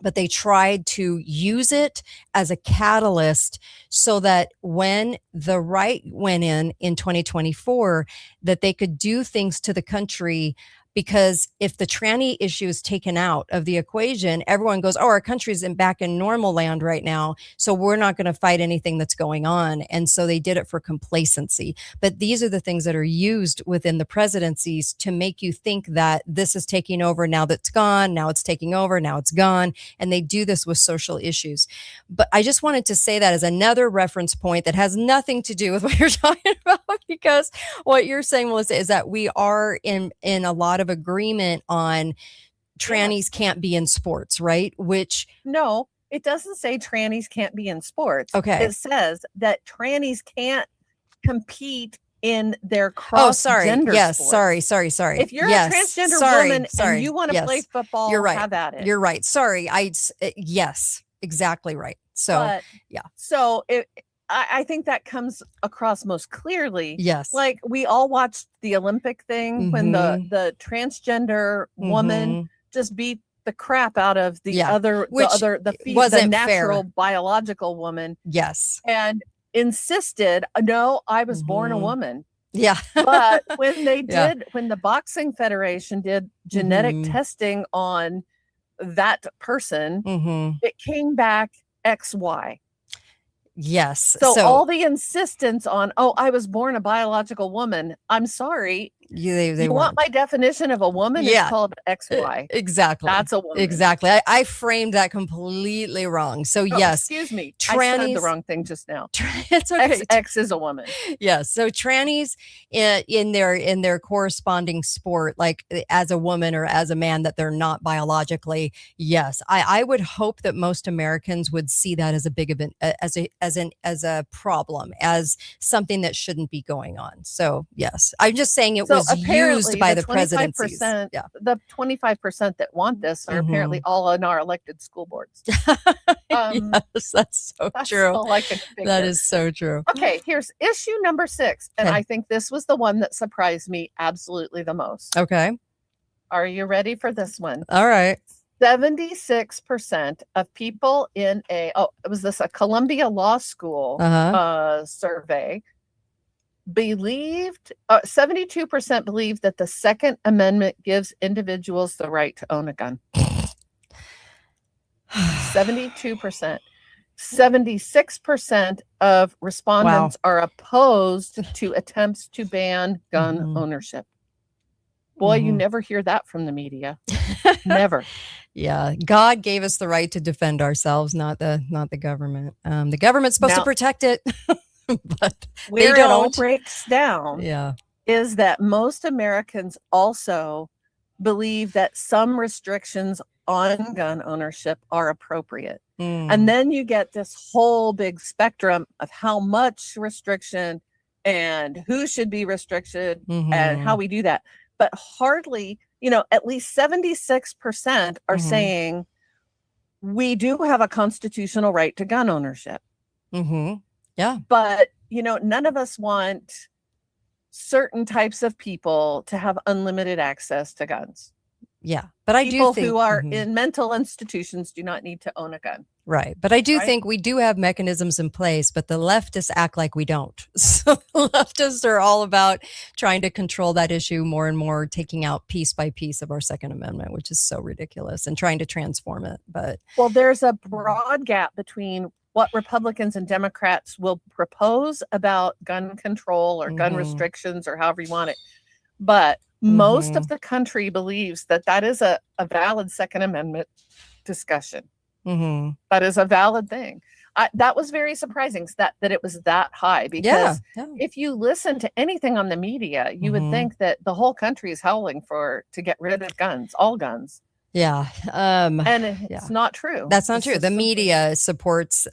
but they tried to use it as a catalyst so that when the right went in 2024, that they could do things to the country. Because if the tranny issue is taken out of the equation, everyone goes, oh, our country's back in normal land right now, so we're not going to fight anything that's going on. And so they did it for complacency. But these are the things that are used within the presidencies to make you think that this is taking over, now that's gone, now it's taking over, now it's gone. And they do this with social issues. But I just wanted to say that as another reference point that has nothing to do with what you're talking about, because what you're saying, Melissa, is that we are in a lot of agreement on trannies can't be in sports, right? Which no, it doesn't say trannies can't be in sports. Okay. It says that trannies can't compete in their cross-gender sports. Sorry. If you're a transgender woman and you want to play football, you're right. Have at it. You're right. Sorry. Yes, exactly right. So, yeah. So I think that comes across most clearly. Yes. Like we all watched the Olympic thing when the transgender woman just beat the crap out of the natural biological woman. Yes. And insisted, no, I was born a woman. Yeah. But when they Yeah. did, when the Boxing Federation did genetic Mhm. testing on that person, Mhm. it came back XY. Yes. So So all the insistence on, oh, I was born a biological woman. I'm sorry. they You want weren't. my definition of a woman? It's Yeah. called XY. Exactly. That's a woman. Exactly. I framed that completely wrong. So Oh, yes, excuse me. I said the trannies. wrong thing just now. It's okay. XX is a woman. Yes. So trannies in their corresponding sport, like as a woman or as a man, that they're not biologically. Yes, I would hope that most Americans would see that as a big event, as a problem, as something that shouldn't be going on. So yes, I'm just saying it was used by the presidencies. Yeah. The 25% that want this are apparently all in our elected school boards. Yes, that's so true. All I can figure. That is so true. Okay, here's issue number 6. And Okay. I think this was the one that surprised me absolutely the most. Okay. Are you ready for this one? All right. 76% of people in a Columbia Law School survey believed 72% believed that the Second Amendment gives individuals the right to own a gun. 72%. 76% of respondents are opposed to attempts to ban gun ownership. Boy, you never hear that from the media. Never. Yeah, God gave us the right to defend ourselves, not the government. The government's supposed to protect it, but where they don't. It all breaks down is that most Americans also believe that some restrictions on gun ownership are appropriate. And then you get this whole big spectrum of how much restriction and who should be restricted and how we do that. But hardly, at least 76% are saying we do have a constitutional right to gun ownership. Yeah. But, none of us want certain types of people to have unlimited access to guns. Yeah. But I people do think who are in mental institutions do not need to own a gun. Right. But I do think we do have mechanisms in place, but the leftists act like we don't. So the leftists are all about trying to control that issue more and more, taking out piece by piece of our Second Amendment, which is so ridiculous, and trying to transform it. But there's a broad gap between what Republicans and Democrats will propose about gun control or gun restrictions or however you want it. But most of the country believes that that is a valid Second Amendment discussion. That is a valid thing. That was very surprising that it was that high, because if you listen to anything on the media, you would think that the whole country is howling to get rid of guns, all guns. Yeah. And it's not true. That's not true. The media supports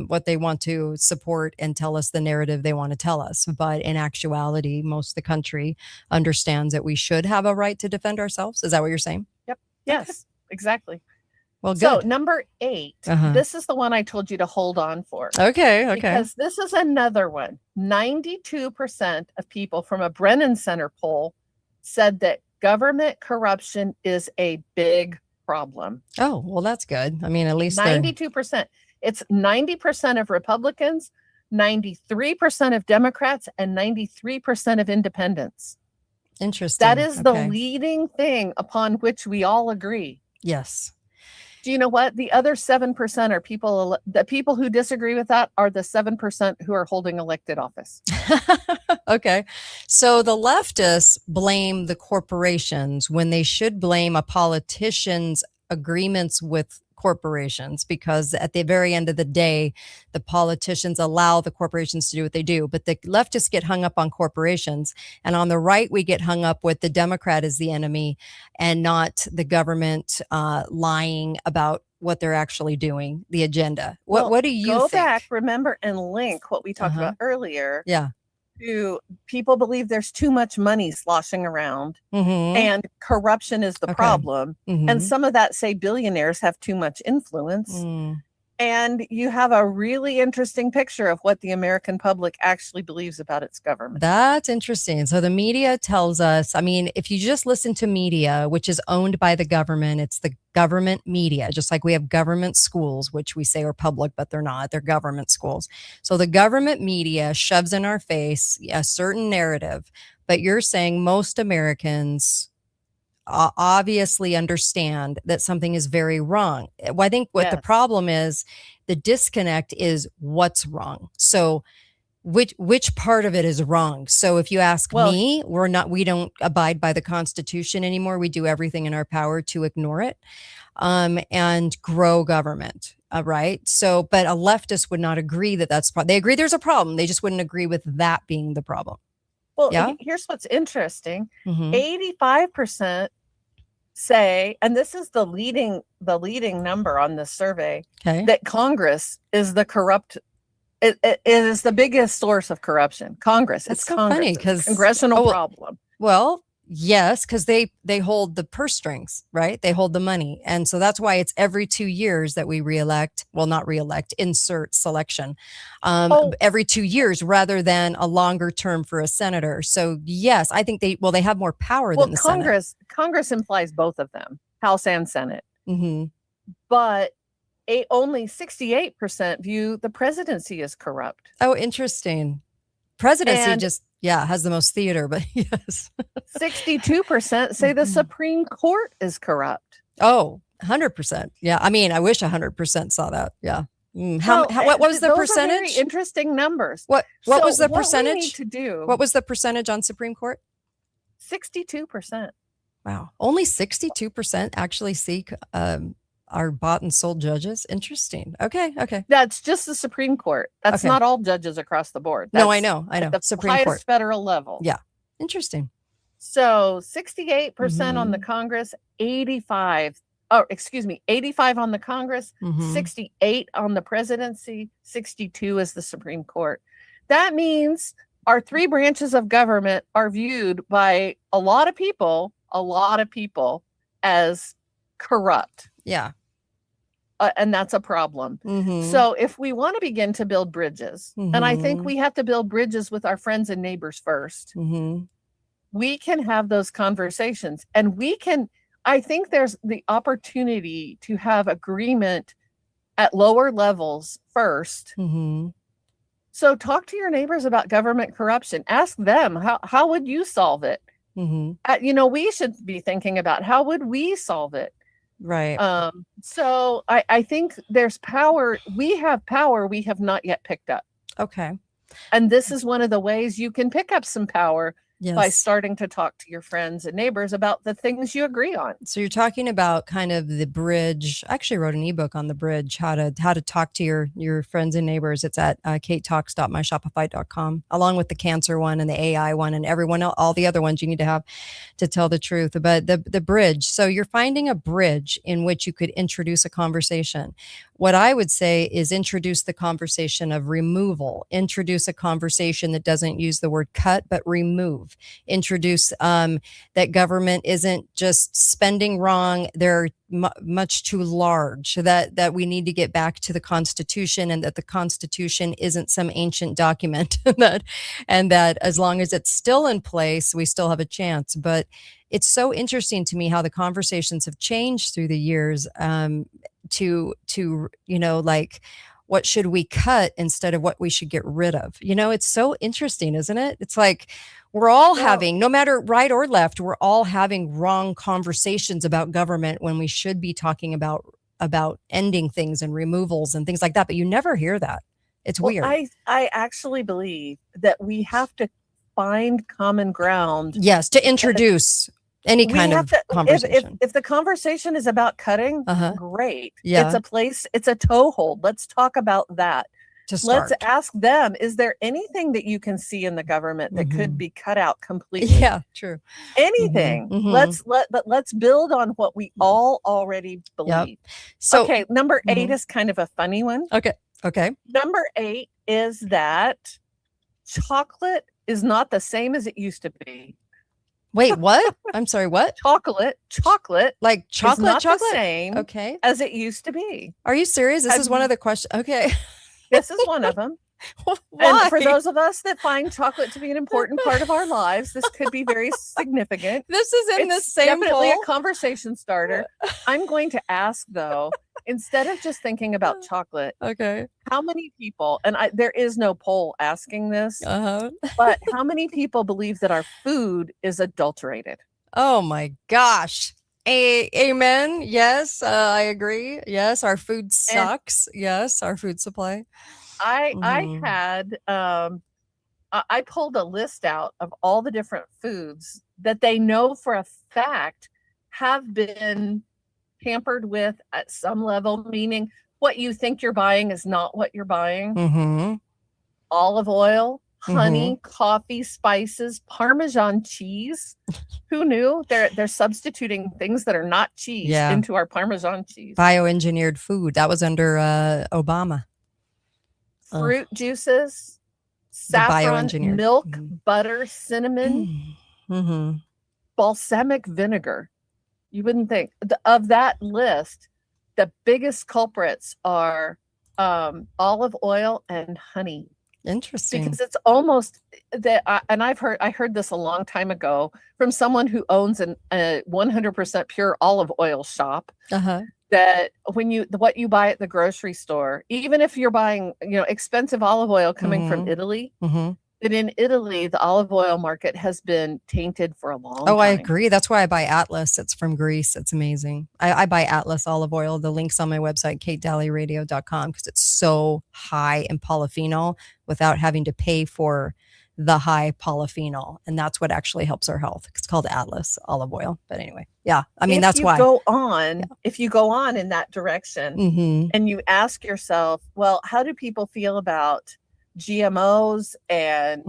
what they want to support and tell us the narrative they want to tell us. But in actuality, most of the country understands that we should have a right to defend ourselves. Is that what you're saying? Yep. Yes, exactly. Well, good. So number 8, this is the one I told you to hold on for. Okay. Because this is another one. 92% of people from a Brennan Center poll said that government corruption is a big problem. Oh, well, that's good. I mean, at least 92%. It's 90% of Republicans, 93% of Democrats, and 93% of independents. Interesting. That is the leading thing upon which we all agree. Yes. Do you know what? The other 7% are the people who disagree with that are the 7% who are holding elected office. Okay. So the leftists blame the corporations when they should blame a politician's agreements with corporations, because at the very end of the day, the politicians allow the corporations to do what they do. But the leftists get hung up on corporations, and on the right, we get hung up with the Democrat as the enemy and not the government lying about what they're actually doing, the agenda. What do you think? Go back, remember, and link what we talked about earlier. Yeah. To people believe there's too much money sloshing around and corruption is the problem. And some of that say billionaires have too much influence. and you have a really interesting picture of what the American public actually believes about its government. That's interesting. So the media tells us, I mean, if you just listen to media, which is owned by the government, it's the government media, just like we have government schools, which we say are public, but they're not, they're government schools. So the government media shoves in our face a certain narrative, but you're saying most Americans obviously understand that something is very wrong. Well, I think what the problem is, the disconnect is what's wrong. So which part of it is wrong? So if you ask me, we don't abide by the Constitution anymore. We do everything in our power to ignore it and grow government. Right. So, but a leftist would not agree that they agree there's a problem. They just wouldn't agree with that being the problem. Well, here's what's interesting. 85% say, and this is the leading number on this survey, that Congress is the corrupt. It is the biggest source of corruption. Congress. That's it's so Congress. funny because congressional problem. Well, yes, because they hold the purse strings, right? They hold the money, and so that's why it's every 2 years that we reelect. Well, not reelect, insert selection. Every 2 years rather than a longer term for a senator. So yes, I think they have more power than the Senate. Congress implies both of them, House and Senate. But only 68% view the presidency as corrupt. Oh, interesting. Presidency has the most theater, but yes. 62% say the Supreme Court is corrupt. Oh, 100%. Yeah. I mean, I wish 100% saw that. Yeah. What was the percentage? Those are very interesting numbers. What was the percentage? What we need to do? What was the percentage on Supreme Court? 62%. Wow. Only 62% actually seek are bought and sold judges. Interesting. Okay. That's just the Supreme Court. That's not all judges across the board. No, I know. The Supreme highest Court federal level. Yeah. Interesting. So 68% on the Congress, 85 on the Congress, 68 on the presidency, 62 is the Supreme Court. That means our three branches of government are viewed by a lot of people as corrupt. Yeah. And that's a problem. So if we want to begin to build bridges, and I think we have to build bridges with our friends and neighbors first, we can have those conversations, and I think there's the opportunity to have agreement at lower levels first. So talk to your neighbors about government corruption. Ask them, how would you solve it? We should be thinking about how would we solve it? Right. So I think there's power. We have power we have not yet picked up. Okay. And this is one of the ways you can pick up some power. Yes. By starting to talk to your friends and neighbors about the things you agree on. So you're talking about kind of the bridge. I actually wrote an ebook on the bridge, how to talk to your friends and neighbors. It's at katetalks.myshopify.com, along with the cancer one and the AI one and everyone else, all the other ones you need to have to tell the truth. But the bridge. So you're finding a bridge in which you could introduce a conversation. What I would say is introduce the conversation of removal, introduce a conversation that doesn't use the word cut, but remove, introduce that government isn't just spending wrong. They're much too large, that we need to get back to the Constitution, and that the Constitution isn't some ancient document and that as long as it's still in place, we still have a chance. But it's so interesting to me how the conversations have changed through the years to like, what should we cut instead of what we should get rid of? It's so interesting, isn't it? It's like we're all having, no matter right or left, we're all having wrong conversations about government when we should be talking about ending things and removals and things like that. But you never hear that. It's weird. I actually believe that we have to find common ground. Yes, to introduce any kind of conversation. If the conversation is about cutting, great. Yeah. It's a toehold. Let's talk about that. To start. Let's ask them, is there anything that you can see in the government that could be cut out completely? Yeah, true. Anything. Let's build on what we all already believe. Yep. So okay, number 8 is kind of a funny one. Okay. Number 8 is that chocolate is not the same as it used to be. Wait, what? I'm sorry, what? Chocolate. Like chocolate, is not chocolate? the same Okay. as it used to be. Are you serious? This is one of the questions. Okay. This is one of them. Why? And for those of us that find chocolate to be an important part of our lives, this could be very significant. This is in the same definitely poll. a conversation starter. I'm going to ask though, instead of just thinking about chocolate, Okay. how many people, and there is no poll asking this, but how many people believe that our food is adulterated? Oh my gosh. Amen. Yes, I agree. Yes, our food sucks. Yes, our food supply. I had I pulled a list out of all the different foods that they know for a fact have been tampered with at some level, meaning what you think you're buying is not what you're buying. Olive oil, honey, coffee, spices, Parmesan cheese. Who knew? They're substituting things that are not cheese into our Parmesan cheese. Bioengineered food. That was under Obama. Fruit juices, saffron, milk, butter, cinnamon, balsamic vinegar. You wouldn't think of that list. The biggest culprits are olive oil and honey. Interesting. Because it's almost that, and I heard this a long time ago from someone who owns a 100% pure olive oil shop. That what you buy at the grocery store, even if you're buying, expensive olive oil coming from Italy, that in Italy, the olive oil market has been tainted for a long time. I agree. That's why I buy Atlas. It's from Greece. It's amazing. I buy Atlas olive oil. The link's on my website, katedalleyradio.com, because it's so high in polyphenol without having to pay for the high polyphenol. And that's what actually helps our health. It's called Atlas olive oil. But anyway, yeah. I mean, that's why. If you go on in that direction and you ask yourself, well, how do people feel about GMOs and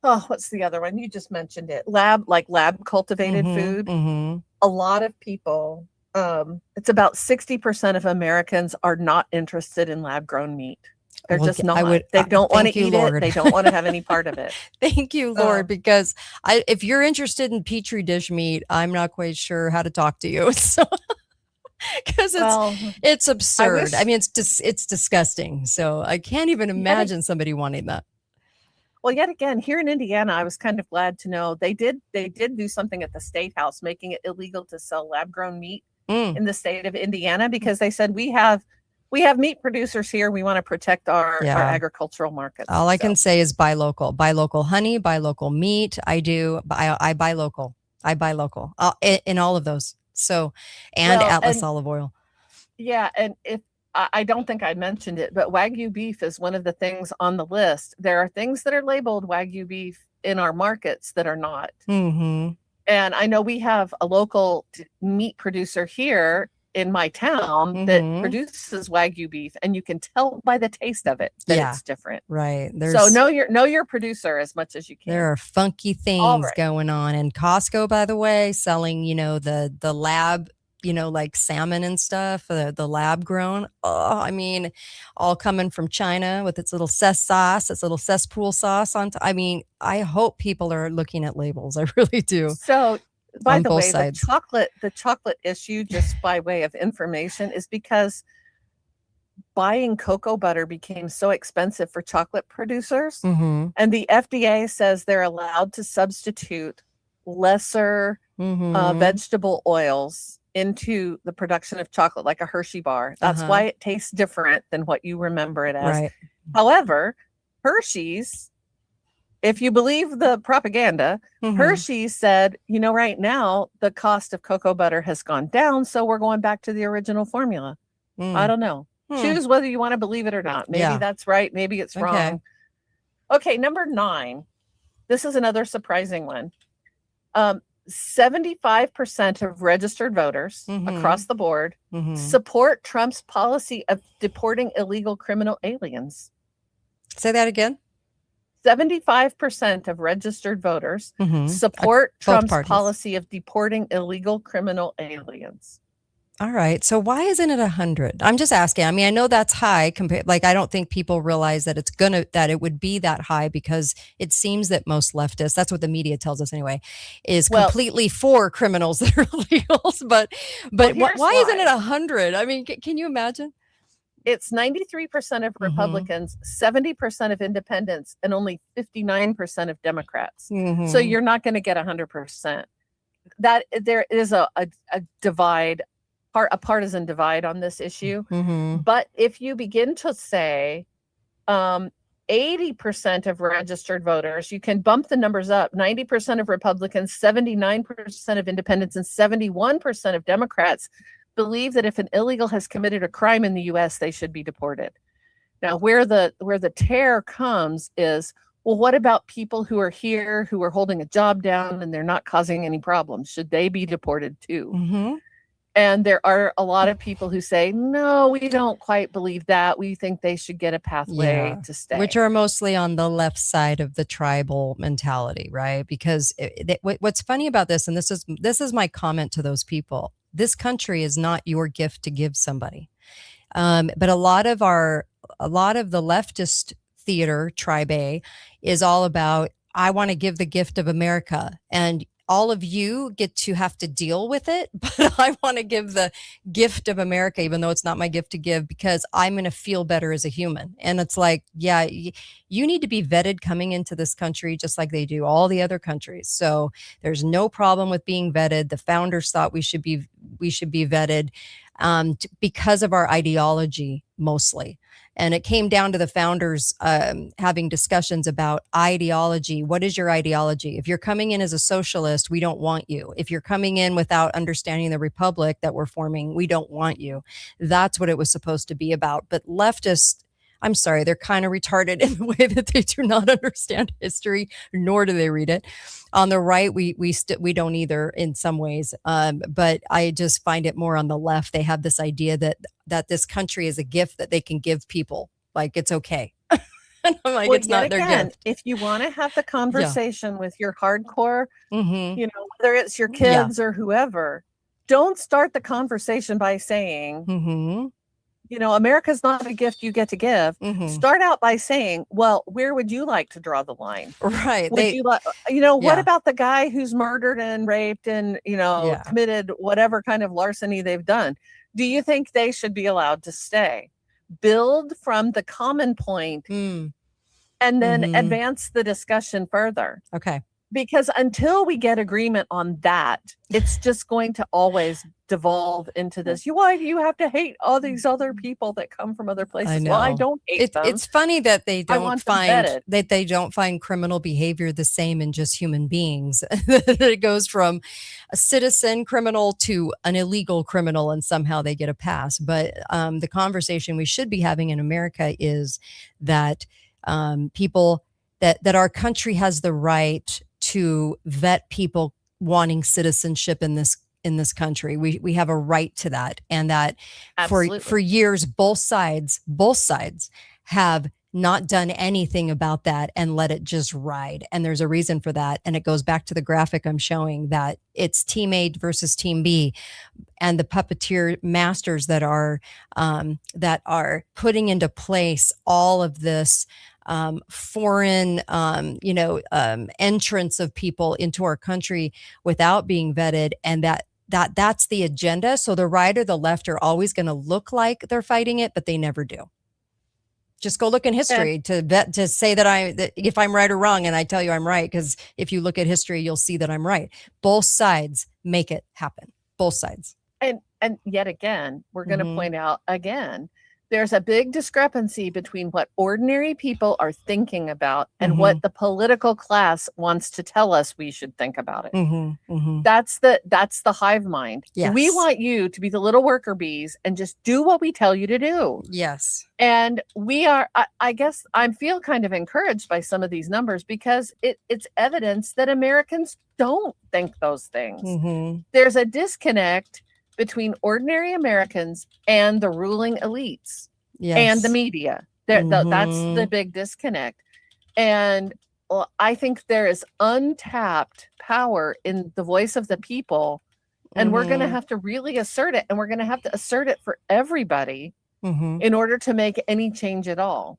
what's the other one? You just mentioned it. Lab cultivated food. A lot of people, it's about 60% of Americans are not interested in lab grown meat. They're just not. They don't want to eat it. They don't want to have any part of it. Thank you, Lord, because if you're interested in Petri dish meat, I'm not quite sure how to talk to you. So, because it's absurd. I mean, it's disgusting. So I can't even imagine somebody wanting that. Well, yet again, here in Indiana, I was kind of glad to know they did do something at the State House, making it illegal to sell lab grown meat in the state of Indiana, because they said we have meat producers here. We want to protect our agricultural markets. All I can say is buy local honey, buy local meat. I buy local. I buy local in all of those. So, Atlas olive oil. Yeah. And if I don't think I mentioned it, but Wagyu beef is one of the things on the list. There are things that are labeled Wagyu beef in our markets that are not. And I know we have a local meat producer here in my town that produces Wagyu beef, and you can tell by the taste of it that it's different. Right. So know your producer as much as you can. There are funky things going on. And Costco, by the way, selling, the lab, like salmon and stuff, the lab grown. Oh, I mean, all coming from China with its little cesspool sauce on top. I mean, I hope people are looking at labels. I really do. So by the way, sides. the chocolate issue, just by way of information, is because buying cocoa butter became so expensive for chocolate producers, and the FDA says they're allowed to substitute lesser vegetable oils into the production of chocolate, like a Hershey bar. That's why it tastes different than what you remember it as. However, Hershey's, if you believe the propaganda, Hershey's said, right now the cost of cocoa butter has gone down, so we're going back to the original formula. I don't know. Choose whether you want to believe it or not. Maybe that's right. Maybe it's wrong. Okay, number 9. This is another surprising one. 75% of registered voters across the board support Trump's policy of deporting illegal criminal aliens. Say that again. 75% of registered voters support Trump's policy of deporting illegal criminal aliens. All right. So why isn't it 100? I'm just asking. I mean, I know that's high compared. Like, I don't think people realize that that it would be that high, because it seems that most leftists, that's what the media tells us anyway, is completely for criminals that are illegals. But why isn't it 100? I mean, can you imagine? It's 93% of Republicans, 70% of independents, and only 59% of Democrats. So you're not going to get 100%. That there is a divide, a partisan divide on this issue. But if you begin to say 80% of registered voters, you can bump the numbers up. 90% of Republicans, 79% of independents, and 71% of Democrats believe that if an illegal has committed a crime in the U.S., they should be deported. Now, where the tear comes is, well, what about people who are here, who are holding a job down and they're not causing any problems? Should they be deported too? And there are a lot of people who say, no, we don't quite believe that. We think they should get a pathway to stay. Which are mostly on the left side of the tribal mentality, right? Because what's funny about this, and this is my comment to those people, this country is not your gift to give somebody. But a lot of the leftist theater, Tribe A, is all about, I want to give the gift of America, and all of you get to have to deal with it, but I want to give the gift of America, even though it's not my gift to give, because I'm going to feel better as a human. And it's like, yeah, you need to be vetted coming into this country, just like they do all the other countries. So there's no problem with being vetted. The founders thought we should be vetted because of our ideology mostly. And it came down to the founders having discussions about ideology. What is your ideology? If you're coming in as a socialist, we don't want you. If you're coming in without understanding the republic that we're forming, we don't want you. That's what it was supposed to be about. But leftists, I'm sorry, they're kind of retarded in the way that they do not understand history, nor do they read it. On the right, we don't either in some ways. But I just find it more on the left. They have this idea that this country is a gift that they can give people. Like, it's okay. And I'm like, it's not their gift. If you want to have the conversation with your hardcore, whether it's your kids or whoever, don't start the conversation by saying, America's not a gift you get to give. Start out by saying, well, where would you like to draw the line? Right. What about the guy who's murdered and raped and, committed whatever kind of larceny they've done? Do you think they should be allowed to stay? Build from the common point and then advance the discussion further. Okay. Because until we get agreement on that, it's just going to always devolve into this. Why do you have to hate all these other people that come from other places? I know. Well, I don't hate them. It's funny that they don't find criminal behavior the same in just human beings. It goes from a citizen criminal to an illegal criminal, and somehow they get a pass. But the conversation we should be having in America is that people that our country has the right to vet people wanting citizenship in this country. We have a right to that, and that for years both sides have not done anything about that and let it just ride. And there's a reason for that, and it goes back to the graphic I'm showing, that it's Team A versus Team B, and the puppeteer masters that are putting into place all of this foreign, entrance of people into our country without being vetted, and that's the agenda. So the right or the left are always going to look like they're fighting it, but they never do. Just go look in history to say that if I'm right or wrong, and I tell you I'm right, because if you look at history, you'll see that I'm right. Both sides make it happen. Both sides. And yet again, we're going to point out again, there's a big discrepancy between what ordinary people are thinking about and what the political class wants to tell us we should think about it. That's the hive mind. Yes. We want you to be the little worker bees and just do what we tell you to do. Yes. And we are, I guess I feel kind of encouraged by some of these numbers, because it's evidence that Americans don't think those things. There's a disconnect between ordinary Americans and the ruling elites and the media. That's the big disconnect. And I think there is untapped power in the voice of the people And we're going to have to really assert it. And we're going to have to assert it for everybody in order to make any change at all.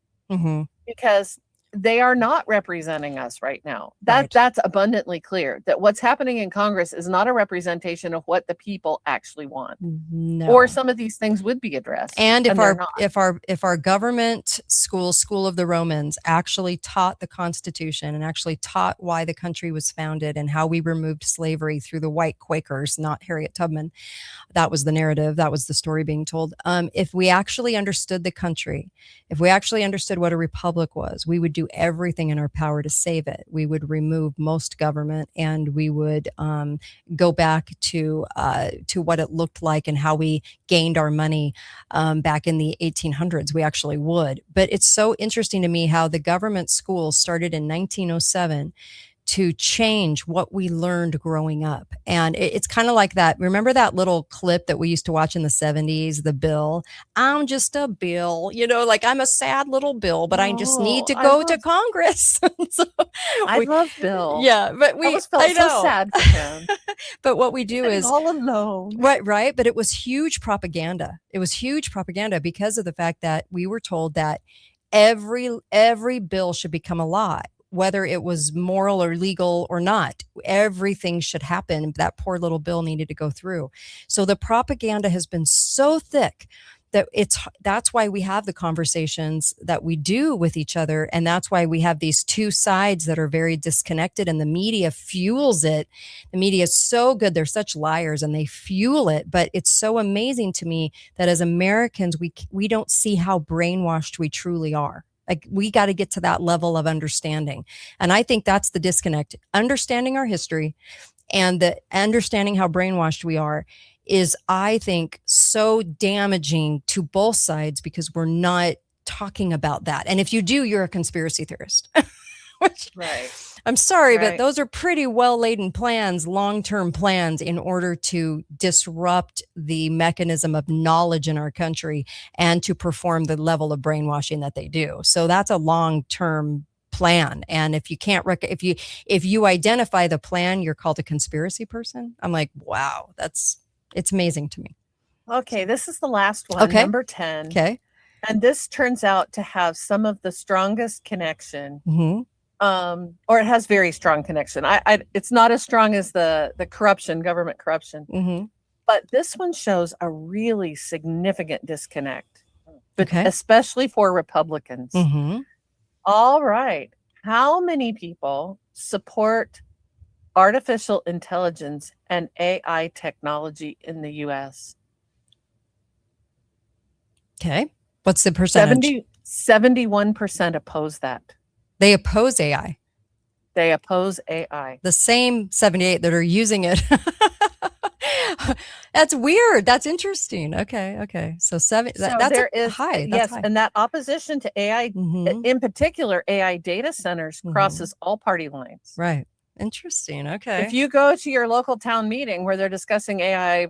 Because they are not representing us right now. That's abundantly clear, that what's happening in Congress is not a representation of what the people actually want. No. Or some of these things would be addressed. And if our government school of the Romans actually taught the Constitution and actually taught why the country was founded and how we removed slavery through the white Quakers, not Harriet Tubman, that was the narrative, that was the story being told. If we actually understood the country, if we actually understood what a republic was, we would do everything in our power to save it. We would remove most government, and we would go back to what it looked like and how we gained our money back in the 1800s. We actually would. But it's so interesting to me how the government school started in 1907 to change what we learned growing up. And it's kind of like that. Remember that little clip that we used to watch in the 70s, the Bill? I'm just a Bill, like I'm a sad little Bill, but I just need to go to Congress. I love Bill. Yeah, but I always felt so sad for him. But what we do is all alone. Right. But it was huge propaganda. It was huge propaganda because of the fact that we were told that every bill should become a law, whether it was moral or legal or not. Everything should happen. That poor little bill needed to go through. So the propaganda has been so thick that that's why we have the conversations that we do with each other. And that's why we have these two sides that are very disconnected, and the media fuels it. The media is so good. They're such liars and they fuel it. But it's so amazing to me that as Americans, we don't see how brainwashed we truly are. Like, we got to get to that level of understanding. And I think that's the disconnect. Understanding our history and the understanding how brainwashed we are is, I think, so damaging to both sides, because we're not talking about that. And if you do, you're a conspiracy theorist. Right. I'm sorry, but those are pretty well-laden plans, long-term plans, in order to disrupt the mechanism of knowledge in our country and to perform the level of brainwashing that they do. So that's a long-term plan. And if you can't, if you identify the plan, you're called a conspiracy person. I'm like, wow, it's amazing to me. Okay, this is the last one, number 10. Okay. And this turns out to have some of the strongest connection. Or it has very strong connection. It's not as strong as the corruption, government corruption. But this one shows a really significant disconnect, but especially for Republicans. All right. How many people support artificial intelligence and AI technology in the U.S.? Okay. What's the percentage? 71% oppose that. They oppose AI. They oppose AI. The same 78 that are using it. That's weird. That's interesting. Okay. So that's high. That's high. And that opposition to AI, in particular AI data centers, crosses all party lines. Right. Interesting. Okay. If you go to your local town meeting where they're discussing AI,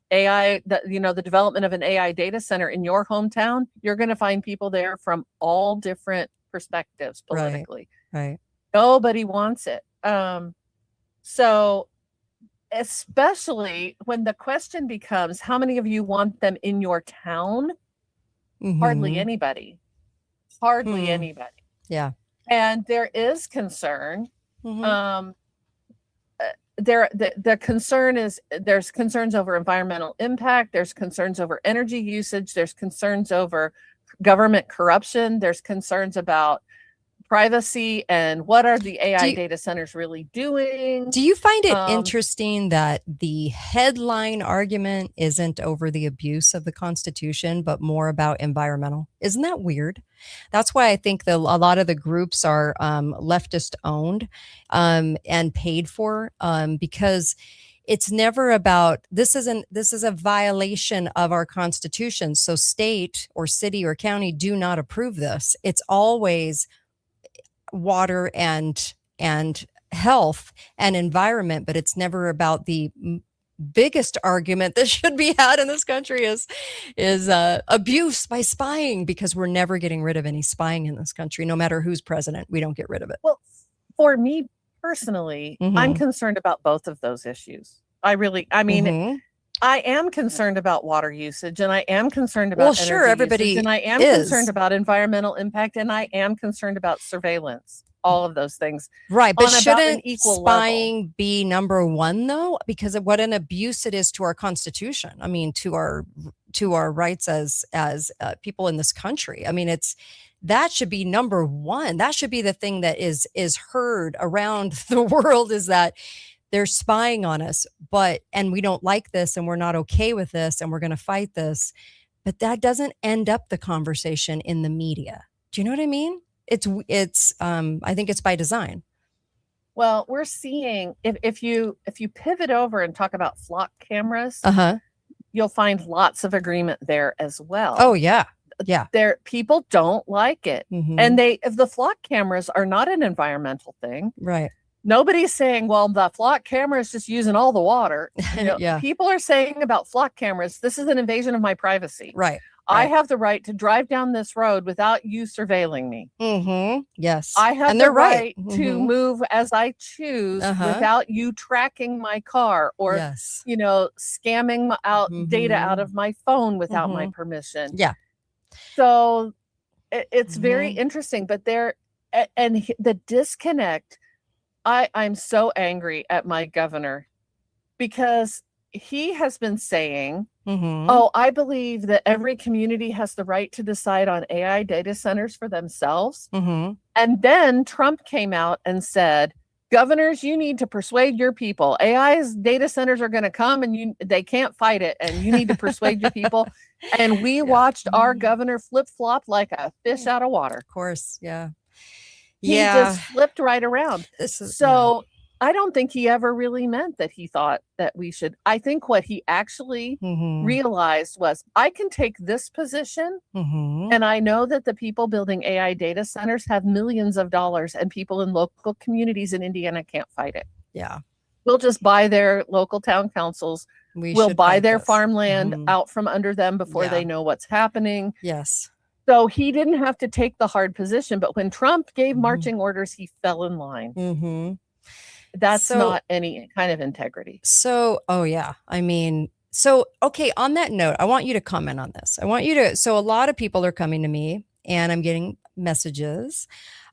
the development of an AI data center in your hometown, you're going to find people there from all different perspectives politically. Right. Nobody wants it. So especially when the question becomes, how many of you want them in your town? Hardly anybody. Yeah. And there is concern. The concern is, there's concerns over environmental impact, there's concerns over energy usage, there's concerns over government corruption, there's concerns about privacy and what are the AI data centers really doing. Do you find it interesting that the headline argument isn't over the abuse of the Constitution, but more about environmental? Isn't that weird? That's why I think a lot of the groups are leftist owned and paid for, because it's never about, this is a violation of our Constitution. So state or city or county do not approve this. It's always water and health and environment, but it's never about the biggest argument that should be had in this country is abuse by spying, because we're never getting rid of any spying in this country. No matter who's president, we don't get rid of it. Well, for me personally, I'm concerned about both of those issues. I mean, I am concerned about water usage, and I am concerned about everybody usage, and I am concerned about environmental impact, and I am concerned about surveillance. All of those things. Right. But shouldn't spying be number one, though? Because of what an abuse it is to our Constitution. I mean, to our rights as people in this country. I mean, that should be number one. That should be the thing that is heard around the world, is that they're spying on us, and we don't like this, and we're not okay with this, and we're going to fight this. But that doesn't end up the conversation in the media. Do you know what I mean? It's I think it's by design. Well, we're seeing if you pivot over and talk about flock cameras, you'll find lots of agreement there as well. Oh yeah. People don't like it. And if the flock cameras are not an environmental thing, right? Nobody's saying, well, the flock camera is just using all the water. People are saying about flock cameras, this is an invasion of my privacy. Right. I have the right to drive down this road without you surveilling me. Yes. I have the right to move as I choose without you tracking my car or, scamming out data out of my phone without my permission. Yeah. So it's very interesting, but the disconnect, I'm so angry at my governor because he has been saying, I believe that every community has the right to decide on AI data centers for themselves. And then Trump came out and said, governors, you need to persuade your people. AI's data centers are going to come and they can't fight it. And you need to persuade your people. And we watched our governor flip-flop like a fish out of water. Of course. Yeah. He just flipped right around. I don't think he ever really meant that he thought that we should. I think what he actually realized was, I can take this position and I know that the people building AI data centers have millions of dollars and people in local communities in Indiana can't fight it. Yeah. We'll just buy their local town councils. We'll buy their farmland out from under them before they know what's happening. Yes. So he didn't have to take the hard position. But when Trump gave marching orders, he fell in line. That's not any kind of integrity. So, I mean, okay, on that note, I want you to comment on this. So a lot of people are coming to me and I'm getting messages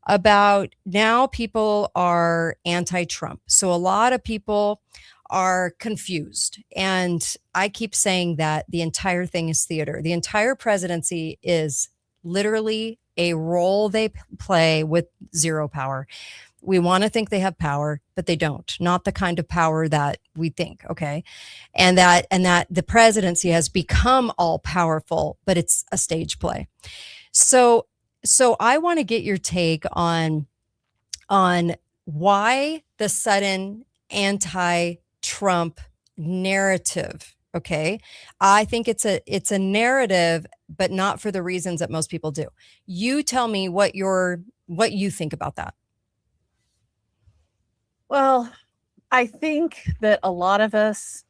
about now people are anti-Trump. So a lot of people are confused. And I keep saying that the entire thing is theater. The entire presidency is literally a role they play with zero power. We want to think they have power, but they don't. Not the kind of power that we think, okay? And that the presidency has become all powerful, but it's a stage play. So I want to get your take on why the sudden anti-Trump narrative, okay? I think it's a narrative, but not for the reasons that most people do. You tell me what you think about that. Well, I think that a lot of us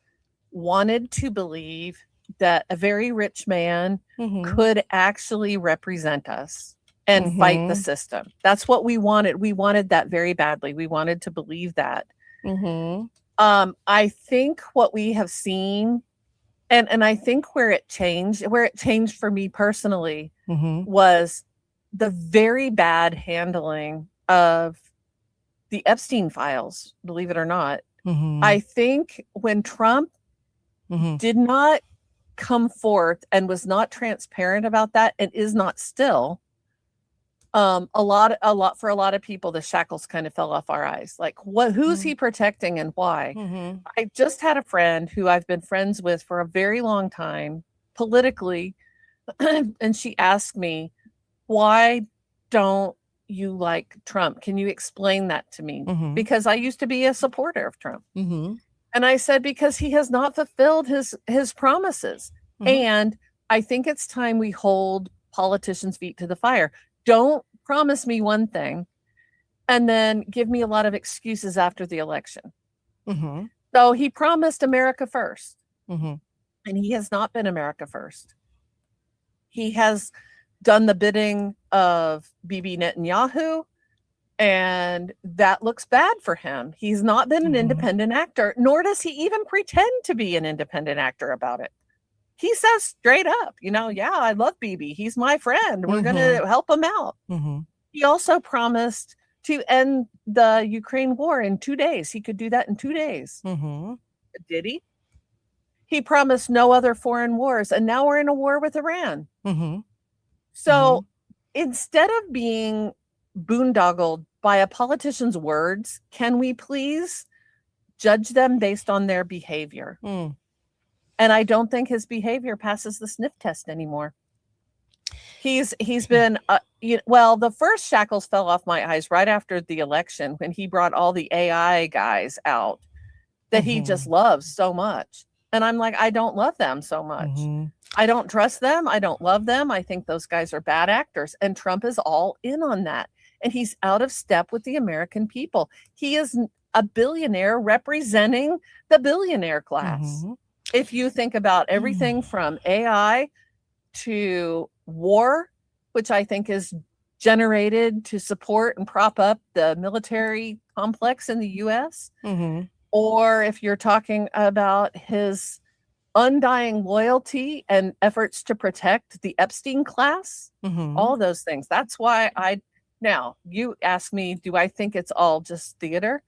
wanted to believe that a very rich man could actually represent us and fight the system. That's what we wanted. We wanted that very badly. We wanted to believe that. I think what we have seen, and I think where it changed for me personally, was the very bad handling of the Epstein files, believe it or not. I think when Trump did not come forth and was not transparent about that and is not still, a lot for a lot of people, the shackles kind of fell off our eyes. Like, who's he protecting and why? I just had a friend who I've been friends with for a very long time politically, and she asked me, why don't you like Trump? Can you explain that to me? Because I used to be a supporter of Trump. And I said, because he has not fulfilled his promises. And I think it's time we hold politicians' feet to the fire. Don't promise me one thing and then give me a lot of excuses after the election. So he promised America first. And he has not been America first. He has done the bidding of Bibi Netanyahu And that looks bad for him. He's not been an independent actor, nor does he even pretend to be an independent actor about it. He says straight up, yeah, I love Bibi. He's my friend. We're going to help him out. He also promised to end the Ukraine war in 2 days. He could do that in 2 days. Did he? He promised no other foreign wars, and now we're in a war with Iran. So instead of being boondoggled by a politician's words, can we please judge them based on their behavior? And I don't think his behavior passes the sniff test anymore. He's been, the first shackles fell off my eyes right after the election when he brought all the AI guys out that he just loves so much. And I'm like, I don't love them so much. I don't trust them. I don't love them. I think those guys are bad actors. And Trump is all in on that. And he's out of step with the American people. He is a billionaire representing the billionaire class. If you think about everything from AI to war, which I think is generated to support and prop up the military complex in the US, or if you're talking about his undying loyalty and efforts to protect the Epstein class, all those things. That's why now you ask me, do I think it's all just theater?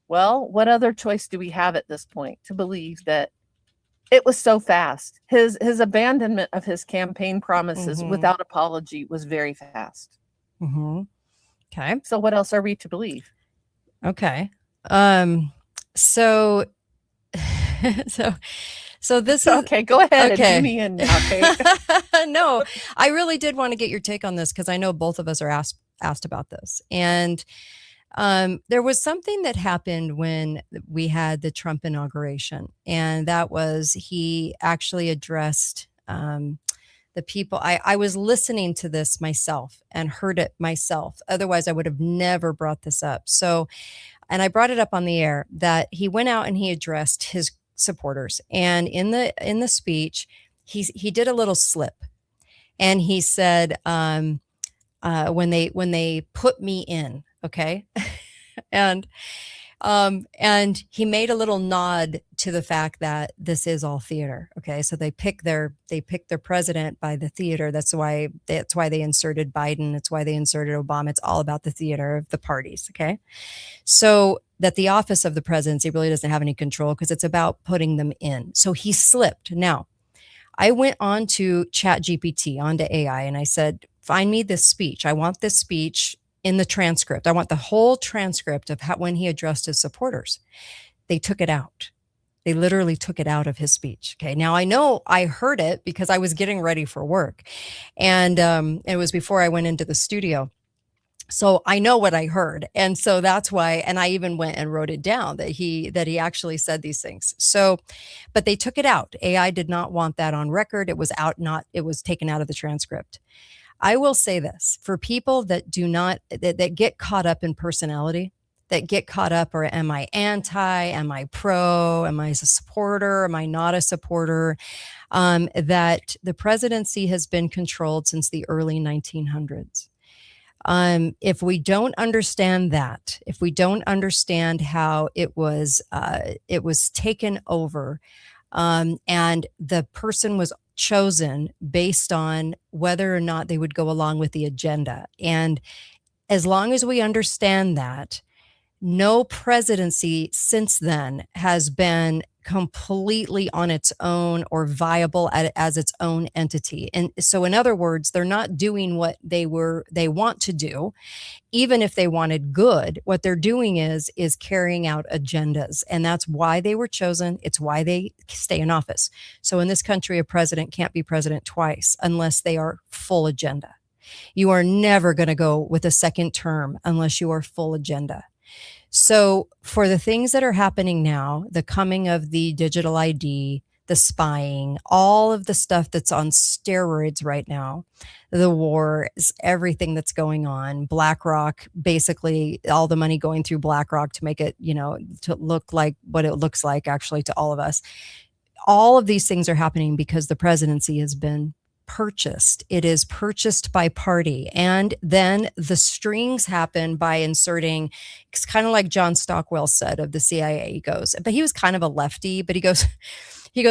Well, what other choice do we have at this point to believe that it was so fast? His abandonment of his campaign promises without apology was very fast. Okay. So what else are we to believe? Okay. So this is okay. Go ahead and do me in now, Kate. No, I really did want to get your take on this because I know both of us are asked about this. And there was something that happened when we had the Trump inauguration, and that was he actually addressed the people. I was listening to this myself and heard it myself. Otherwise, I would have never brought this up. So, and I brought it up on the air that he went out and he addressed his supporters. And in the speech, he did a little slip, and he said, when they put me in, okay, and he made a little nod to the fact that this is all theater. Okay, so they pick their president by the theater. That's why they inserted Biden. That's why they inserted Obama. It's all about the theater of the parties. Okay, so that the office of the presidency really doesn't have any control because it's about putting them in. So he slipped. Now, I went on to ChatGPT, onto AI, and I said, find me this speech. I want this speech in the transcript. I want the whole transcript of when he addressed his supporters. They took it out. They literally took it out of his speech. Okay. Now I know I heard it because I was getting ready for work, and it was before I went into the studio. So I know what I heard. And so that's why, and I even went and wrote it down that he actually said these things. So, but they took it out. AI did not want that on record. It was it was taken out of the transcript. I will say this for people that that get caught up in personality, that get caught up, or am I anti, am I pro, am I a supporter, am I not a supporter, that the presidency has been controlled since the early 1900s. If we don't understand that, if we don't understand how it was taken over, and the person was chosen based on whether or not they would go along with the agenda. And as long as we understand that, no presidency since then has been completely on its own or viable as its own entity. And so in other words, they're not doing what they want to do. Even if they wanted good, what they're doing is carrying out agendas. And that's why they were chosen. It's why they stay in office. So in this country, a president can't be president twice unless they are full agenda. You are never going to go with a second term unless you are full agenda. So for the things that are happening now, the coming of the digital ID, the spying, all of the stuff that's on steroids right now, the wars, everything that's going on, BlackRock, basically all the money going through BlackRock to make it, to look like what it looks like actually to all of us. All of these things are happening because the presidency has been purchased. It is purchased by party. And then the strings happen by inserting, it's kind of like John Stockwell said of the CIA. He goes, but he was kind of a lefty, but he goes,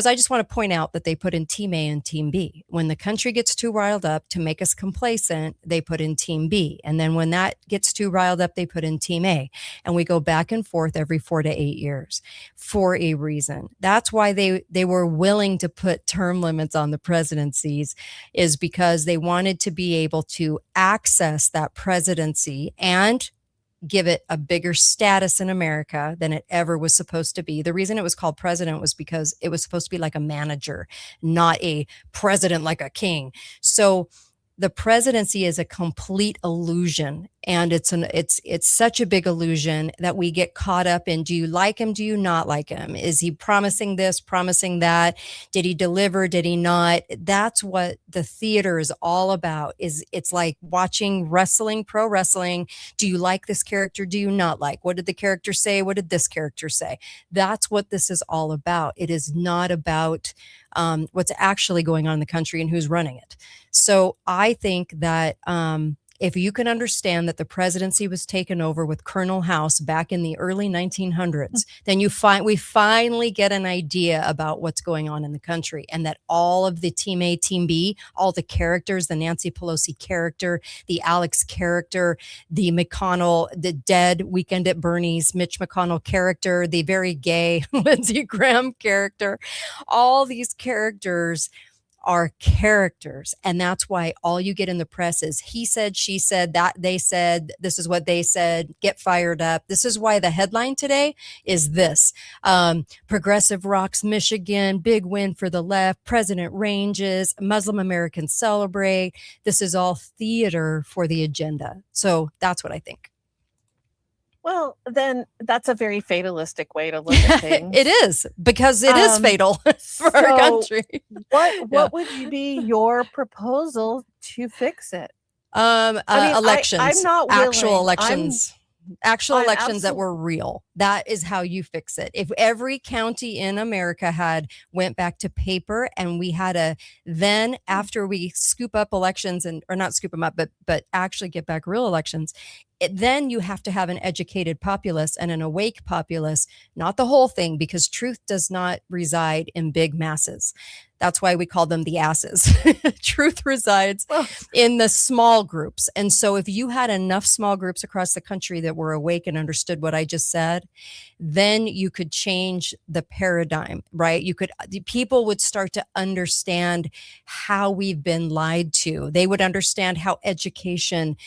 I just want to point out that they put in Team A and Team B. When the country gets too riled up to make us complacent, they put in Team B. And then when that gets too riled up, they put in Team A. And we go back and forth every 4 to 8 years for a reason. That's why they were willing to put term limits on the presidencies, is because they wanted to be able to access that presidency and give it a bigger status in America than it ever was supposed to be. The reason it was called president was because it was supposed to be like a manager, not a president like a king. So the presidency is a complete illusion, and it's such a big illusion that we get caught up in. Do you like him? Do you not like him? Is he promising this, promising that? Did he deliver? Did he not? That's what the theater is all about. It's like watching wrestling, pro wrestling. Do you like this character? Do you not like? What did the character say? What did this character say? That's what this is all about. It is not about what's actually going on in the country and who's running it. So I think that if you can understand that the presidency was taken over with Colonel House back in the early 1900s, then we finally get an idea about what's going on in the country, and that all of the Team A, Team B, all the characters, the Nancy Pelosi character, the Alex character, the McConnell, the dead Weekend at Bernie's Mitch McConnell character, the very gay Lindsey Graham character, all these characters are characters. And that's why all you get in the press is he said, she said, that they said, this is what they said, get fired up. This is why the headline today is this. Progressive rocks Michigan, big win for the left, president ranges, Muslim Americans celebrate. This is all theater for the agenda. So that's what I think. Well, then that's a very fatalistic way to look at things. It is, because it is fatal for our country. What would be your proposal to fix it? Elections. I'm not willing. Actual elections. Actual elections that were real. That is how you fix it. If every county in America went back to paper, and we had then after we scoop up elections or not scoop them up, but actually get back real elections, then you have to have an educated populace and an awake populace, not the whole thing, because truth does not reside in big masses. That's why we call them the asses. Truth resides in the small groups. And so if you had enough small groups across the country that were awake and understood what I just said, then you could change the paradigm, right? People would start to understand how we've been lied to. They would understand how education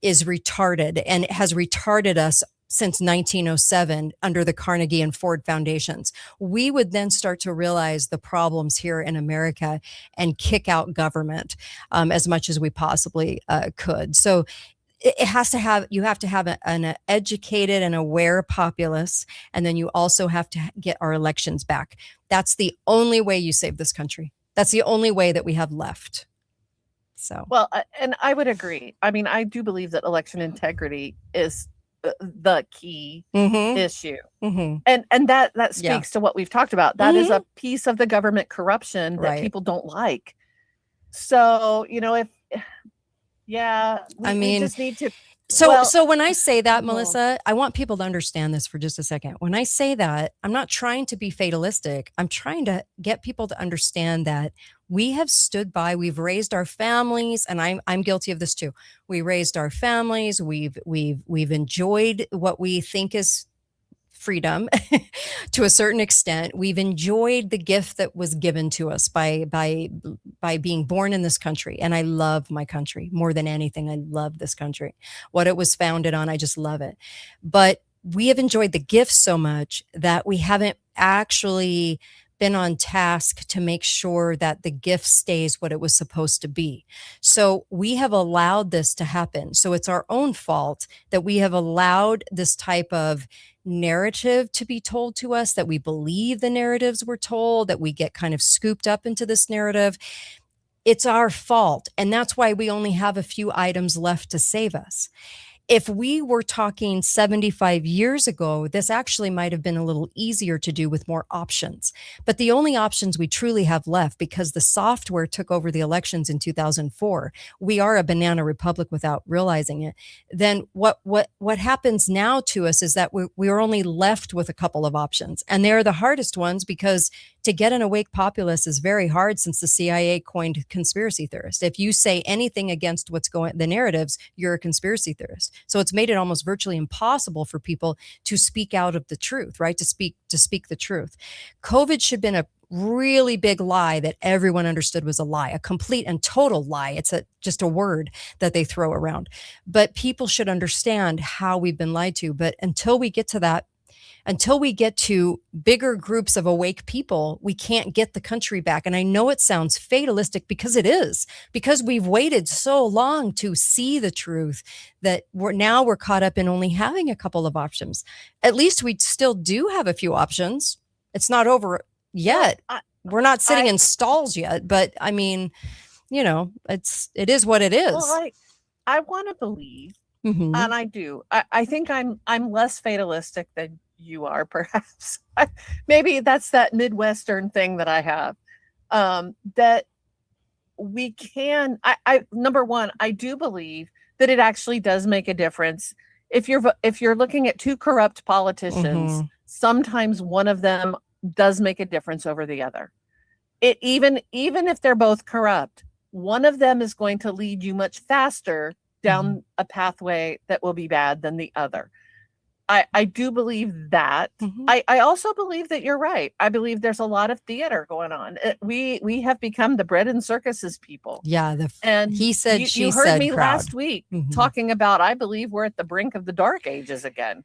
is retarded, and it has retarded us since 1907 under the Carnegie and Ford foundations. We would then start to realize the problems here in America and kick out government as much as we possibly could. So you have to have an educated and aware populace, and then you also have to get our elections back. That's the only way you save this country. That's the only way that we have left. So, well, and I would agree. I mean, I do believe that election integrity is the key issue. And that speaks to what we've talked about. That is a piece of the government corruption that people don't like. So, we just need to. So when I say that, Melissa, I want people to understand this for just a second. When I say that, I'm not trying to be fatalistic. I'm trying to get people to understand that we have stood by, we've raised our families, and I'm guilty of this too. We raised our families. We've enjoyed what we think is freedom to a certain extent. We've enjoyed the gift that was given to us by being born in this country. And I love my country more than anything. I love this country. What it was founded on, I just love it. But we have enjoyed the gift so much that we haven't actually been on task to make sure that the gift stays what it was supposed to be. So we have allowed this to happen. So it's our own fault that we have allowed this type of narrative to be told to us, that we believe the narratives we're told, that we get kind of scooped up into this narrative. It's our fault. And that's why we only have a few items left to save us. If we were talking 75 years ago, this actually might have been a little easier to do with more options. But the only options we truly have left, because the software took over the elections in 2004, we are a banana republic without realizing it. Then what happens now to us is that we are only left with a couple of options. And they're the hardest ones, because to get an awake populace is very hard, since the CIA coined conspiracy theorist. If you say anything against what's going, the narratives, you're a conspiracy theorist. So it's made it almost virtually impossible for people to speak out of the truth, right? To speak the truth. COVID should have been a really big lie that everyone understood was a lie, a complete and total lie. It's just a word that they throw around. But people should understand how we've been lied to. But until we get to that, until we get to bigger groups of awake people, we can't get the country back. And I know it sounds fatalistic, because it is, because we've waited so long to see the truth that we're caught up in only having a couple of options. At least we still do have a few options. It's not over yet. We're not sitting in stalls yet, but I mean, it is what it is. Well, I want to believe, and I do. I think I'm less fatalistic than you are, perhaps. Maybe that's that Midwestern thing that I have, that we can, number one, I do believe that it actually does make a difference. If you're looking at two corrupt politicians, sometimes one of them does make a difference over the other. Even if they're both corrupt, one of them is going to lead you much faster down a pathway that will be bad than the other. I do believe that. I also believe that you're right. I believe there's a lot of theater going on. We have become the bread and circuses people. Yeah. And he said, she you heard said me crowd. last week talking about, I believe we're at the brink of the dark ages again.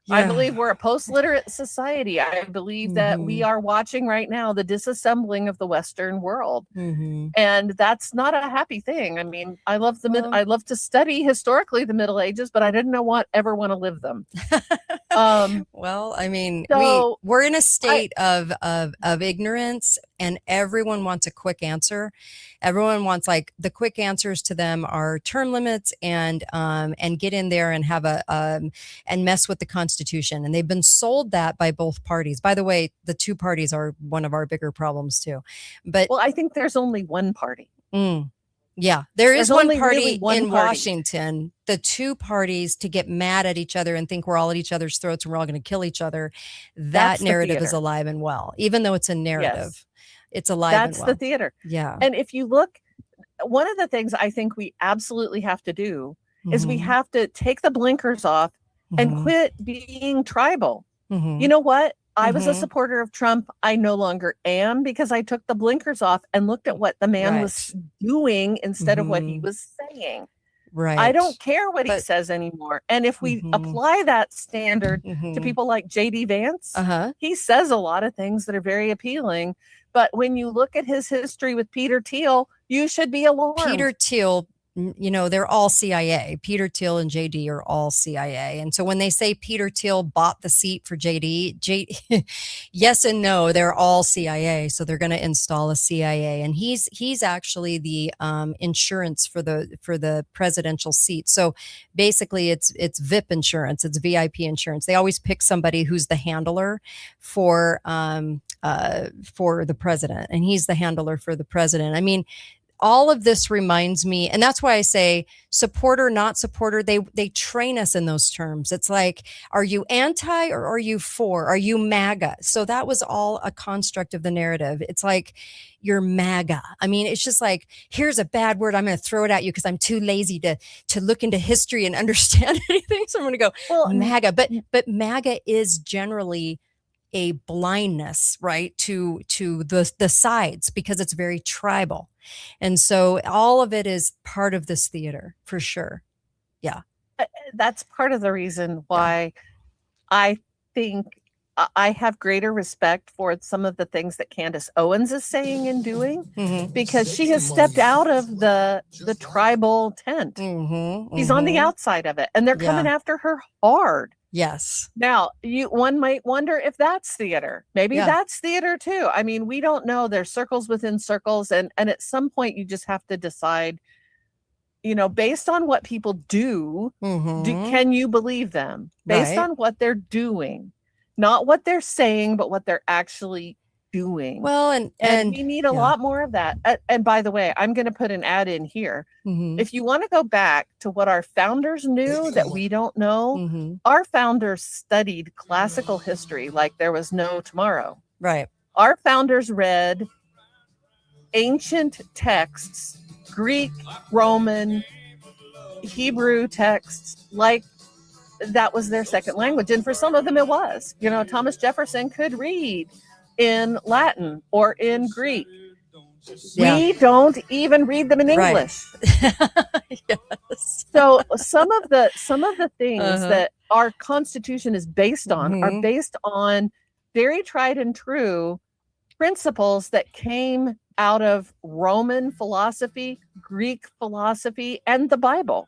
Yeah. I believe we're a post-literate society. I believe that we are watching right now the disassembling of the Western world. And that's not a happy thing. I mean, I love to study historically the Middle Ages, but I didn't ever want to live them. Well, I mean, so we're in a state of ignorance, and everyone wants a quick answer. Everyone wants, like, the quick answers to them are term limits and get in there and have and mess with the Constitution. And they've been sold that by both parties. By the way, the two parties are one of our bigger problems too. But I think there's only one party. Yeah, there's one party really in Washington. The two parties to get mad at each other and think we're all at each other's throats and we're all going to kill each other. That narrative is alive and well, even though it's a narrative. Yes. It's alive and well. That's the theater. Yeah. And if you look, one of the things I think we absolutely have to do is we have to take the blinkers off and quit being tribal. You know what? I was a supporter of Trump. I no longer am, because I took the blinkers off and looked at what the man was doing instead of what he was saying. Right. I don't care what he says anymore. And if we apply that standard to people like JD Vance, he says a lot of things that are very appealing. But when you look at his history with Peter Thiel, you should be alarmed. Peter Thiel, they're all CIA. Peter Thiel and JD are all CIA. And so when they say Peter Thiel bought the seat for JD, yes and no, they're all CIA. So they're going to install a CIA, and he's actually the insurance for the presidential seat. So basically, it's VIP insurance, it's VIP insurance. They always pick somebody who's the handler for the president, and he's the handler for the president. I mean, all of this reminds me, and that's why I say supporter, not supporter. They train us in those terms. It's like, are you anti or are you for? Are you MAGA? So that was all a construct of the narrative. It's like, you're MAGA. I mean, it's just like, here's a bad word, I'm going to throw it at you because I'm too lazy to look into history and understand anything. So I'm going to go MAGA. But MAGA is generally a blindness, right, to the sides, because it's very tribal. And so all of it is part of this theater, for sure. Yeah. That's part of the reason why I think I have greater respect for some of the things that Candace Owens is saying and doing, because she has stepped out of the tribal tent. She's on the outside of it, and they're coming after her hard. Yes. Now, one might wonder if that's theater. Maybe that's theater too. I mean, we don't know. There's circles within circles, and at some point you just have to decide, based on what people do, can you believe them? Based on what they're doing, not what they're saying, but what they're actually doing. Well, and we need a lot more of that. And by the way, I'm going to put an ad in here. If you want to go back to what our founders knew that we don't know, our founders studied classical history like there was no tomorrow. Right. Our founders read ancient texts, Greek, Roman, Hebrew texts, like that was their second language. And for some of them it was. Thomas Jefferson could read in Latin or in Greek. Yeah. We don't even read them in English. Yes. So some of the things that our Constitution is based on are based on very tried and true principles that came out of Roman philosophy, Greek philosophy, and the Bible.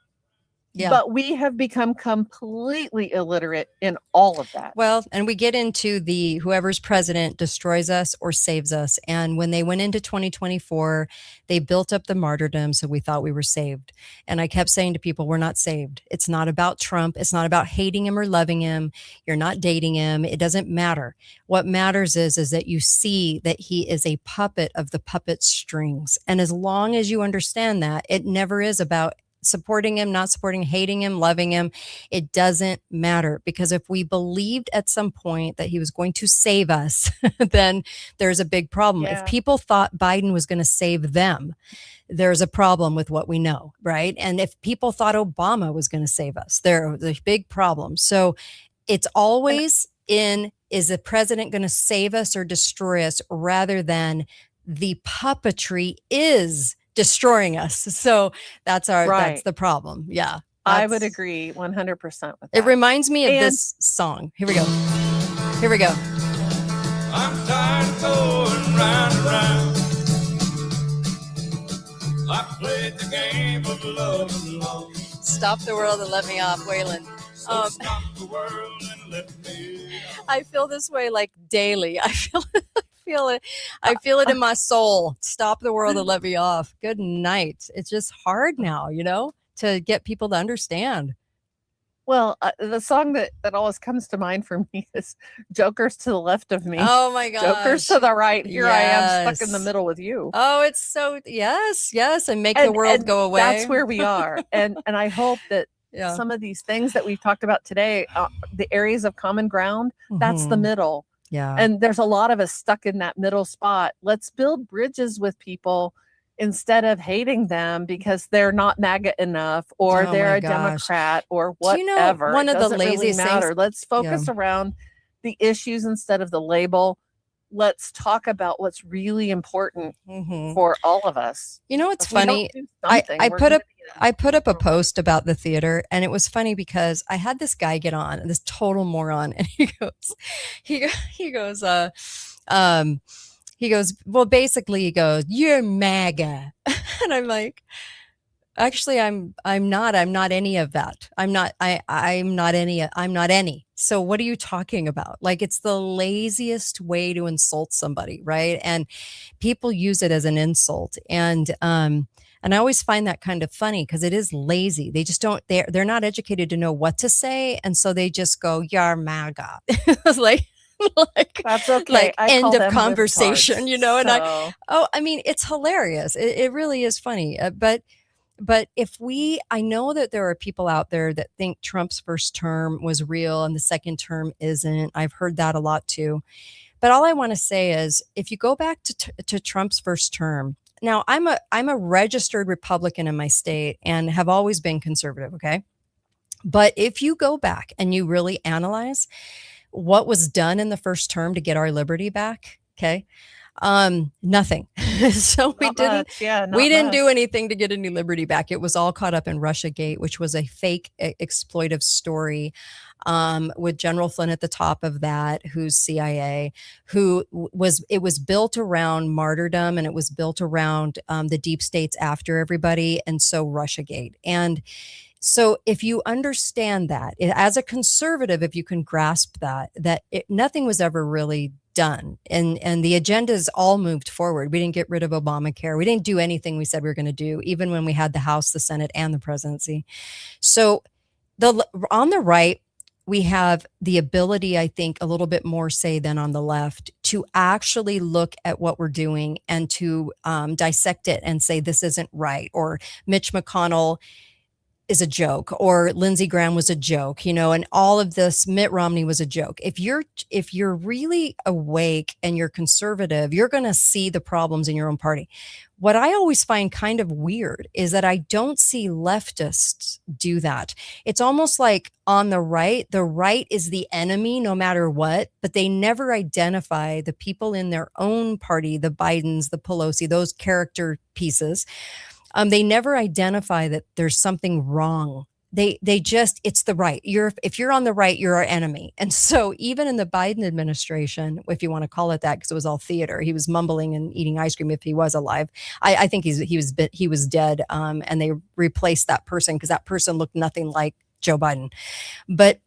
Yeah. But we have become completely illiterate in all of that. Well, and we get into the whoever's president destroys us or saves us. And when they went into 2024, they built up the martyrdom. So we thought we were saved. And I kept saying to people, we're not saved. It's not about Trump. It's not about hating him or loving him. You're not dating him. It doesn't matter. What matters is that you see that he is a puppet of the puppet strings. And as long as you understand that, it never is about supporting him, not supporting, hating him, loving him. It doesn't matter, because if we believed at some point that he was going to save us, then there's a big problem. Yeah. If people thought Biden was going to save them, there's a problem with what we know, right? And if people thought Obama was going to save us, there's a big problem. So it's always is the president going to save us or destroy us, rather than the puppetry is destroying us. So that's that's the problem. Yeah. I would agree 100% with that. It reminds me of this song. Here we go. I'm tired of going round and round. I played the game of love and long. Stop the world and let me off, Waylon. Stop the world and let me off. I feel this way like daily. I feel it in my soul. Stop the world and let me off. Good night. It's just hard now, to get people to understand. Well, the song that always comes to mind for me is Jokers to the left of me. Oh my gosh. Jokers to the right. Here I am stuck in the middle with you. Oh, it's so, yes. And make the world go away. That's where we are. And I hope that some of these things that we've talked about today, the areas of common ground, that's the middle. Yeah. And there's a lot of us stuck in that middle spot. Let's build bridges with people instead of hating them because they're not MAGA enough, or they're a Democrat, or whatever. One of the laziest things. Let's focus around the issues instead of the label. Let's talk about what's really important for all of us. It's funny. I put up a post about the theater, and it was funny because I had this guy get on, this total moron, and he goes, well, basically he goes, you're MAGA. And I'm like, actually, I'm not any of that. I'm not any. So what are you talking about? Like, it's the laziest way to insult somebody, right? And people use it as an insult. And I always find that kind of funny because it is lazy. They just they're not educated to know what to say. And so they just go, you're MAGA. like that's okay. Like end of conversation, and I mean, it's hilarious. It really is funny. But I know that there are people out there that think Trump's first term was real and the second term isn't. I've heard that a lot too. But all I want to say is, if you go back to Trump's first term, now I'm a registered Republican in my state and have always been conservative. Okay. But if you go back and you really analyze what was done in the first term to get our liberty back, okay, nothing. So we didn't do anything to get any liberty back. It was all caught up in Russiagate, which was a fake exploitive story, with General Flynn at the top of that, who's CIA, it was built around martyrdom, and it was built around the deep states after everybody, and so Russiagate. And so if you understand that as a conservative, if you can grasp that nothing was ever really done. And the agendas all moved forward. We didn't get rid of Obamacare. We didn't do anything we said we were going to do, even when we had the House, the Senate, and the presidency. So on the right, we have the ability, I think, a little bit more say than on the left, to actually look at what we're doing and to dissect it and say, this isn't right, or Mitch McConnell is a joke, or Lindsey Graham was a joke, you know, and all of this, Mitt Romney was a joke. If you're really awake and you're conservative, you're going to see the problems in your own party. What I always find kind of weird is that I don't see leftists do that. It's almost like on the right is the enemy no matter what, but they never identify the people in their own party, the Bidens, the Pelosi, those character pieces. They never identify that there's something wrong. They just, it's the right. If you're on the right, you're our enemy. And so even in the Biden administration, if you want to call it that, because it was all theater, he was mumbling and eating ice cream if he was alive. I think he was dead, and they replaced that person because that person looked nothing like Joe Biden. But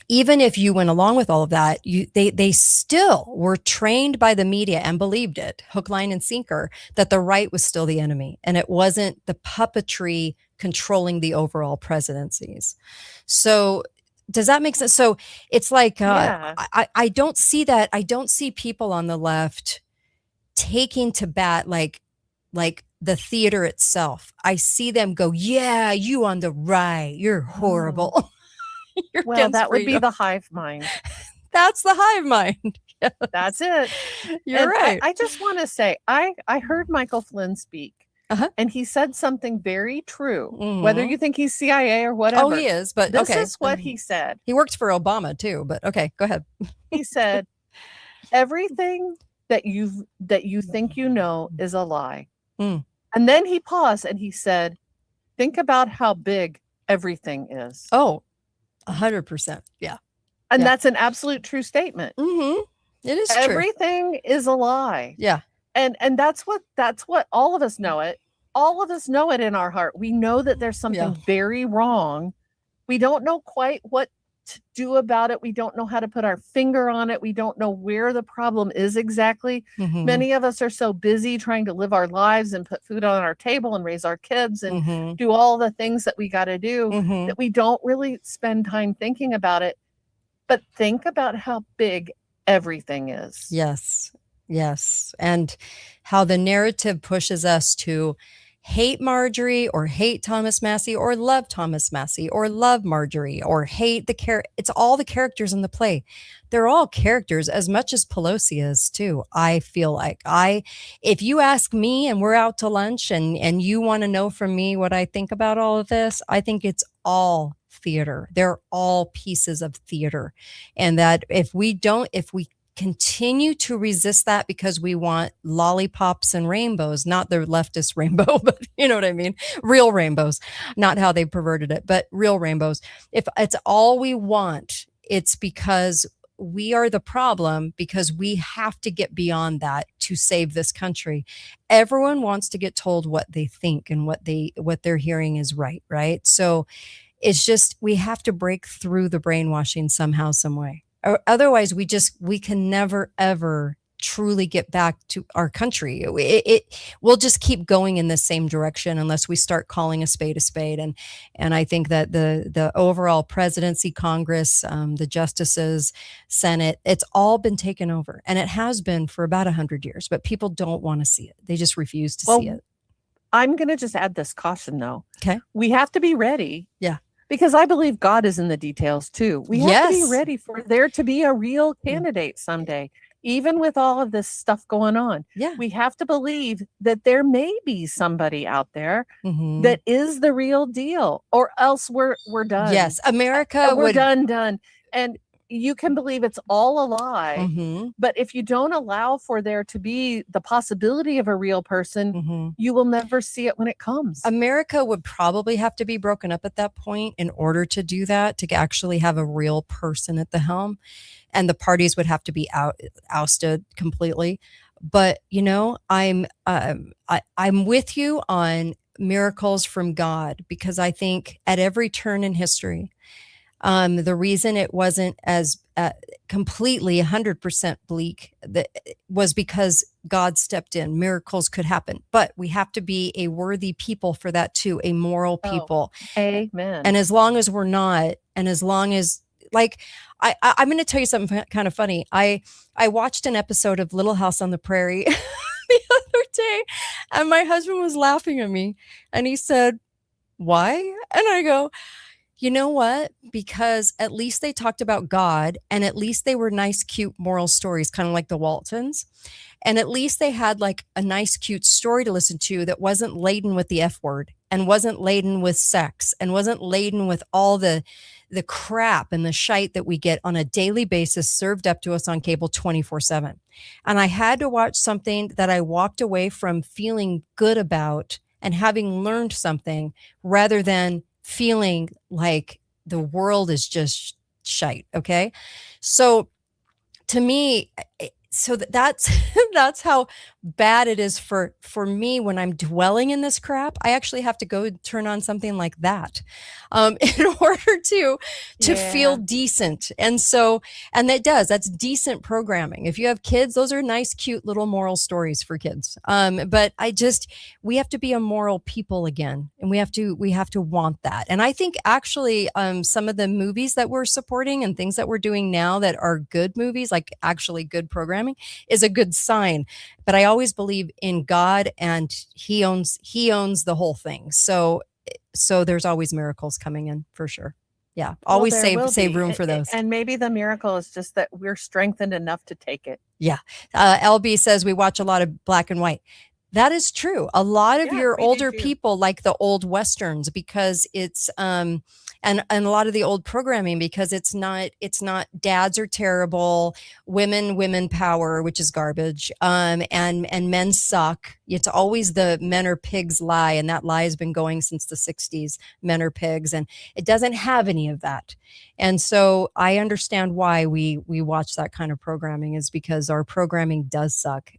even if you went along with all of that, they still were trained by the media and believed it, hook, line, and sinker, that the right was still the enemy. And it wasn't the puppetry controlling the overall presidencies. So does that make sense? So it's like, I don't see that. I don't see people on the left taking to bat like the theater itself. I see them go, yeah, you on the right, you're horrible. Well, that would be the hive mind. That's the hive mind. Yes. That's it. You're right. I just want to say, I heard Michael Flynn speak, and he said something very true. Whether you think he's CIA or whatever. Oh, he is, but this is what he said. He worked for Obama too, but okay, go ahead. He said, everything that you think you know is a lie. And then he paused and he said, think about how big everything is. Oh, 100%. Yeah. And that's an absolute true statement. It is true. Everything is a lie. Yeah. And that's what all of us know it. All of us know it in our heart. We know that there's something very wrong. We don't know quite what to do about it. We don't know how to put our finger on it. We don't know where the problem is exactly. Many of us are so busy trying to live our lives and put food on our table and raise our kids and do all the things that we got to do that we don't really spend time thinking about it. But think about how big everything is. Yes. Yes. And how the narrative pushes us to hate Marjorie or hate Thomas Massie or love Thomas Massie or love Marjorie or hate it's all the characters in the play. They're all characters as much as Pelosi is too. I feel like if you ask me and we're out to lunch and you want to know from me what I think about all of this, I think it's all theater. They're all pieces of theater. And that if we continue to resist that because we want lollipops and rainbows, not the leftist rainbow, but you know what I mean? Real rainbows, not how they perverted it, but real rainbows. If it's all we want, it's because we are the problem, because we have to get beyond that to save this country. Everyone wants to get told what they think and what they're hearing is right, right? So it's just, we have to break through the brainwashing somehow, some way. Or otherwise, we can never, ever truly get back to our country. We'll just keep going in the same direction unless we start calling a spade a spade. And I think that the overall presidency, Congress, the justices, Senate, it's all been taken over. And it has been for about 100 years, but people don't want to see it. They just refuse to see it. I'm going to just add this caution though. Okay. We have to be ready. Yeah. Because I believe God is in the details too. We have to be ready for there to be a real candidate someday, even with all of this stuff going on. Yeah. We have to believe that there may be somebody out there that is the real deal, or else we're done. Yes. America we're done. And you can believe it's all a lie, but if you don't allow for there to be the possibility of a real person, you will never see it when it comes. America would probably have to be broken up at that point in order to do that, to actually have a real person at the helm, and the parties would have to be ousted completely. But you know, I'm with you on miracles from God, because I think at every turn in history, The reason it wasn't as completely 100% bleak was because God stepped in. Miracles could happen, but we have to be a worthy people for that too, a moral people. Amen. And as long as we're not, and as long as, like, I'm going to tell you something kind of funny. I watched an episode of Little House on the Prairie the other day, and my husband was laughing at me, and he said, "Why?" And I go, "You know what? Because at least they talked about God, and at least they were nice, cute, moral stories, kind of like the Waltons. And at least they had like a nice, cute story to listen to that wasn't laden with the F word, and wasn't laden with sex, and wasn't laden with all the crap and the shite that we get on a daily basis served up to us on cable 24/7. And I had to watch something that I walked away from feeling good about and having learned something, rather than feeling like the world is just shite. Okay. So to me, that's that's how bad it is for me when I'm dwelling in this crap. I actually have to go turn on something like that in order to feel decent. And so, and that's decent programming. If you have kids, those are nice, cute little moral stories for kids. But we have to be a moral people again, and we have to want that. And I think actually some of the movies that we're supporting and things that we're doing now that are good movies, like actually good programming, is a good sign. But I always believe in God, and he owns the whole thing. So there's always miracles coming in for sure. Yeah. Always save room for those. And maybe the miracle is just that we're strengthened enough to take it. Yeah. LB says we watch a lot of black and white. That is true. A lot of your older people like the old Westerns because it's, and a lot of the old programming, because it's not dads are terrible, women power, which is garbage. And men suck. It's always the men are pigs lie. And that lie has been going since the 60s. Men are pigs. And it doesn't have any of that. And so I understand why we watch that kind of programming, is because our programming does suck.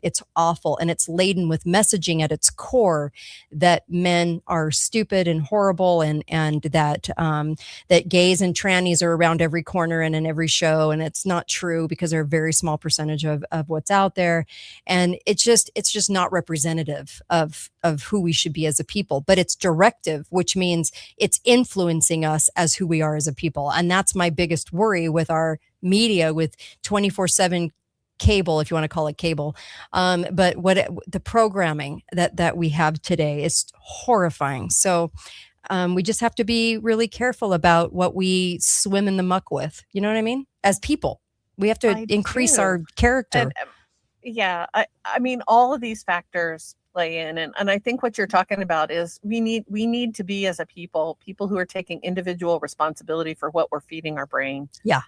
It's awful. And it's laden with messaging at its core that men are stupid and horrible, and that gays and trannies are around every corner and in every show. And it's not true, because they're a very small percentage of what's out there. And it's just not representative of who we should be as a people, but it's directive, which means it's influencing us as who we are as a people. And that's my biggest worry with our media, with 24/7 cable, if you want to call it cable. But the programming that we have today is horrifying. So we just have to be really careful about what we swim in the muck with. You know what I mean? As people, we have to increase our character. And, I mean, all of these factors play in, and I think what you're talking about is we need to be, as a people who are taking individual responsibility for what we're feeding our brain. Yeah.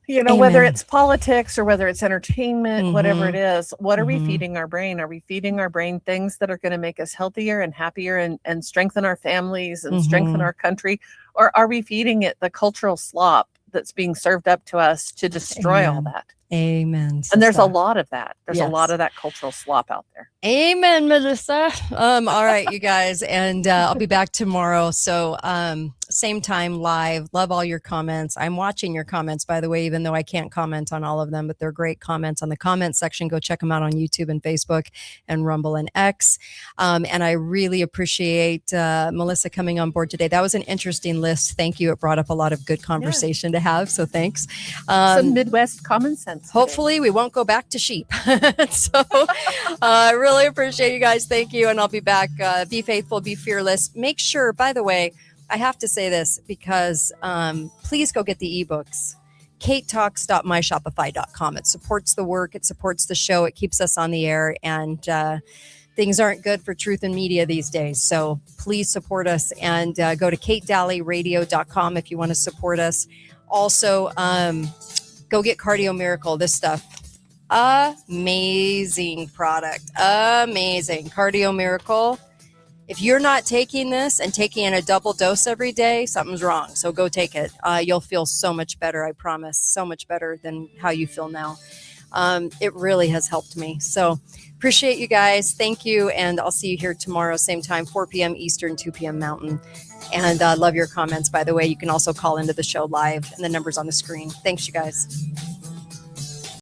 You know, whether it's politics or whether it's entertainment, whatever it is, what are we feeding our brain? Are we feeding our brain things that are going to make us healthier and happier and strengthen our families and strengthen our country? Or are we feeding it the cultural slop that's being served up to us to destroy all that? Amen. And there's a lot of that. There's a lot of that cultural slop out there. Amen, Melissa. All right, you guys. And I'll be back tomorrow. So same time live. Love all your comments. I'm watching your comments, by the way, even though I can't comment on all of them, but they're great comments on the comment section. Go check them out on YouTube and Facebook and Rumble and X. And I really appreciate Melissa coming on board today. That was an interesting list. Thank you. It brought up a lot of good conversation to have. So thanks. Some Midwest common sense. Hopefully we won't go back to sheep. So I really appreciate you guys. Thank you. And I'll be back. Be faithful, be fearless. Make sure, by the way, I have to say this because please go get the ebooks. katetalks.myshopify.com. It supports the work. It supports the show. It keeps us on the air. And things aren't good for truth and media these days. So please support us, and go to katedalleyradio.com if you want to support us. Also, go get Cardio Miracle. This stuff, amazing product. Amazing. Cardio Miracle. If you're not taking this and taking in a double dose every day, something's wrong. So go take it. You'll feel so much better. I promise. So much better than how you feel now. It really has helped me. So appreciate you guys. Thank you. And I'll see you here tomorrow, same time, 4 p.m. Eastern, 2 p.m. Mountain. And love your comments, by the way. You can also call into the show live, and the number's on the screen. Thanks, you guys.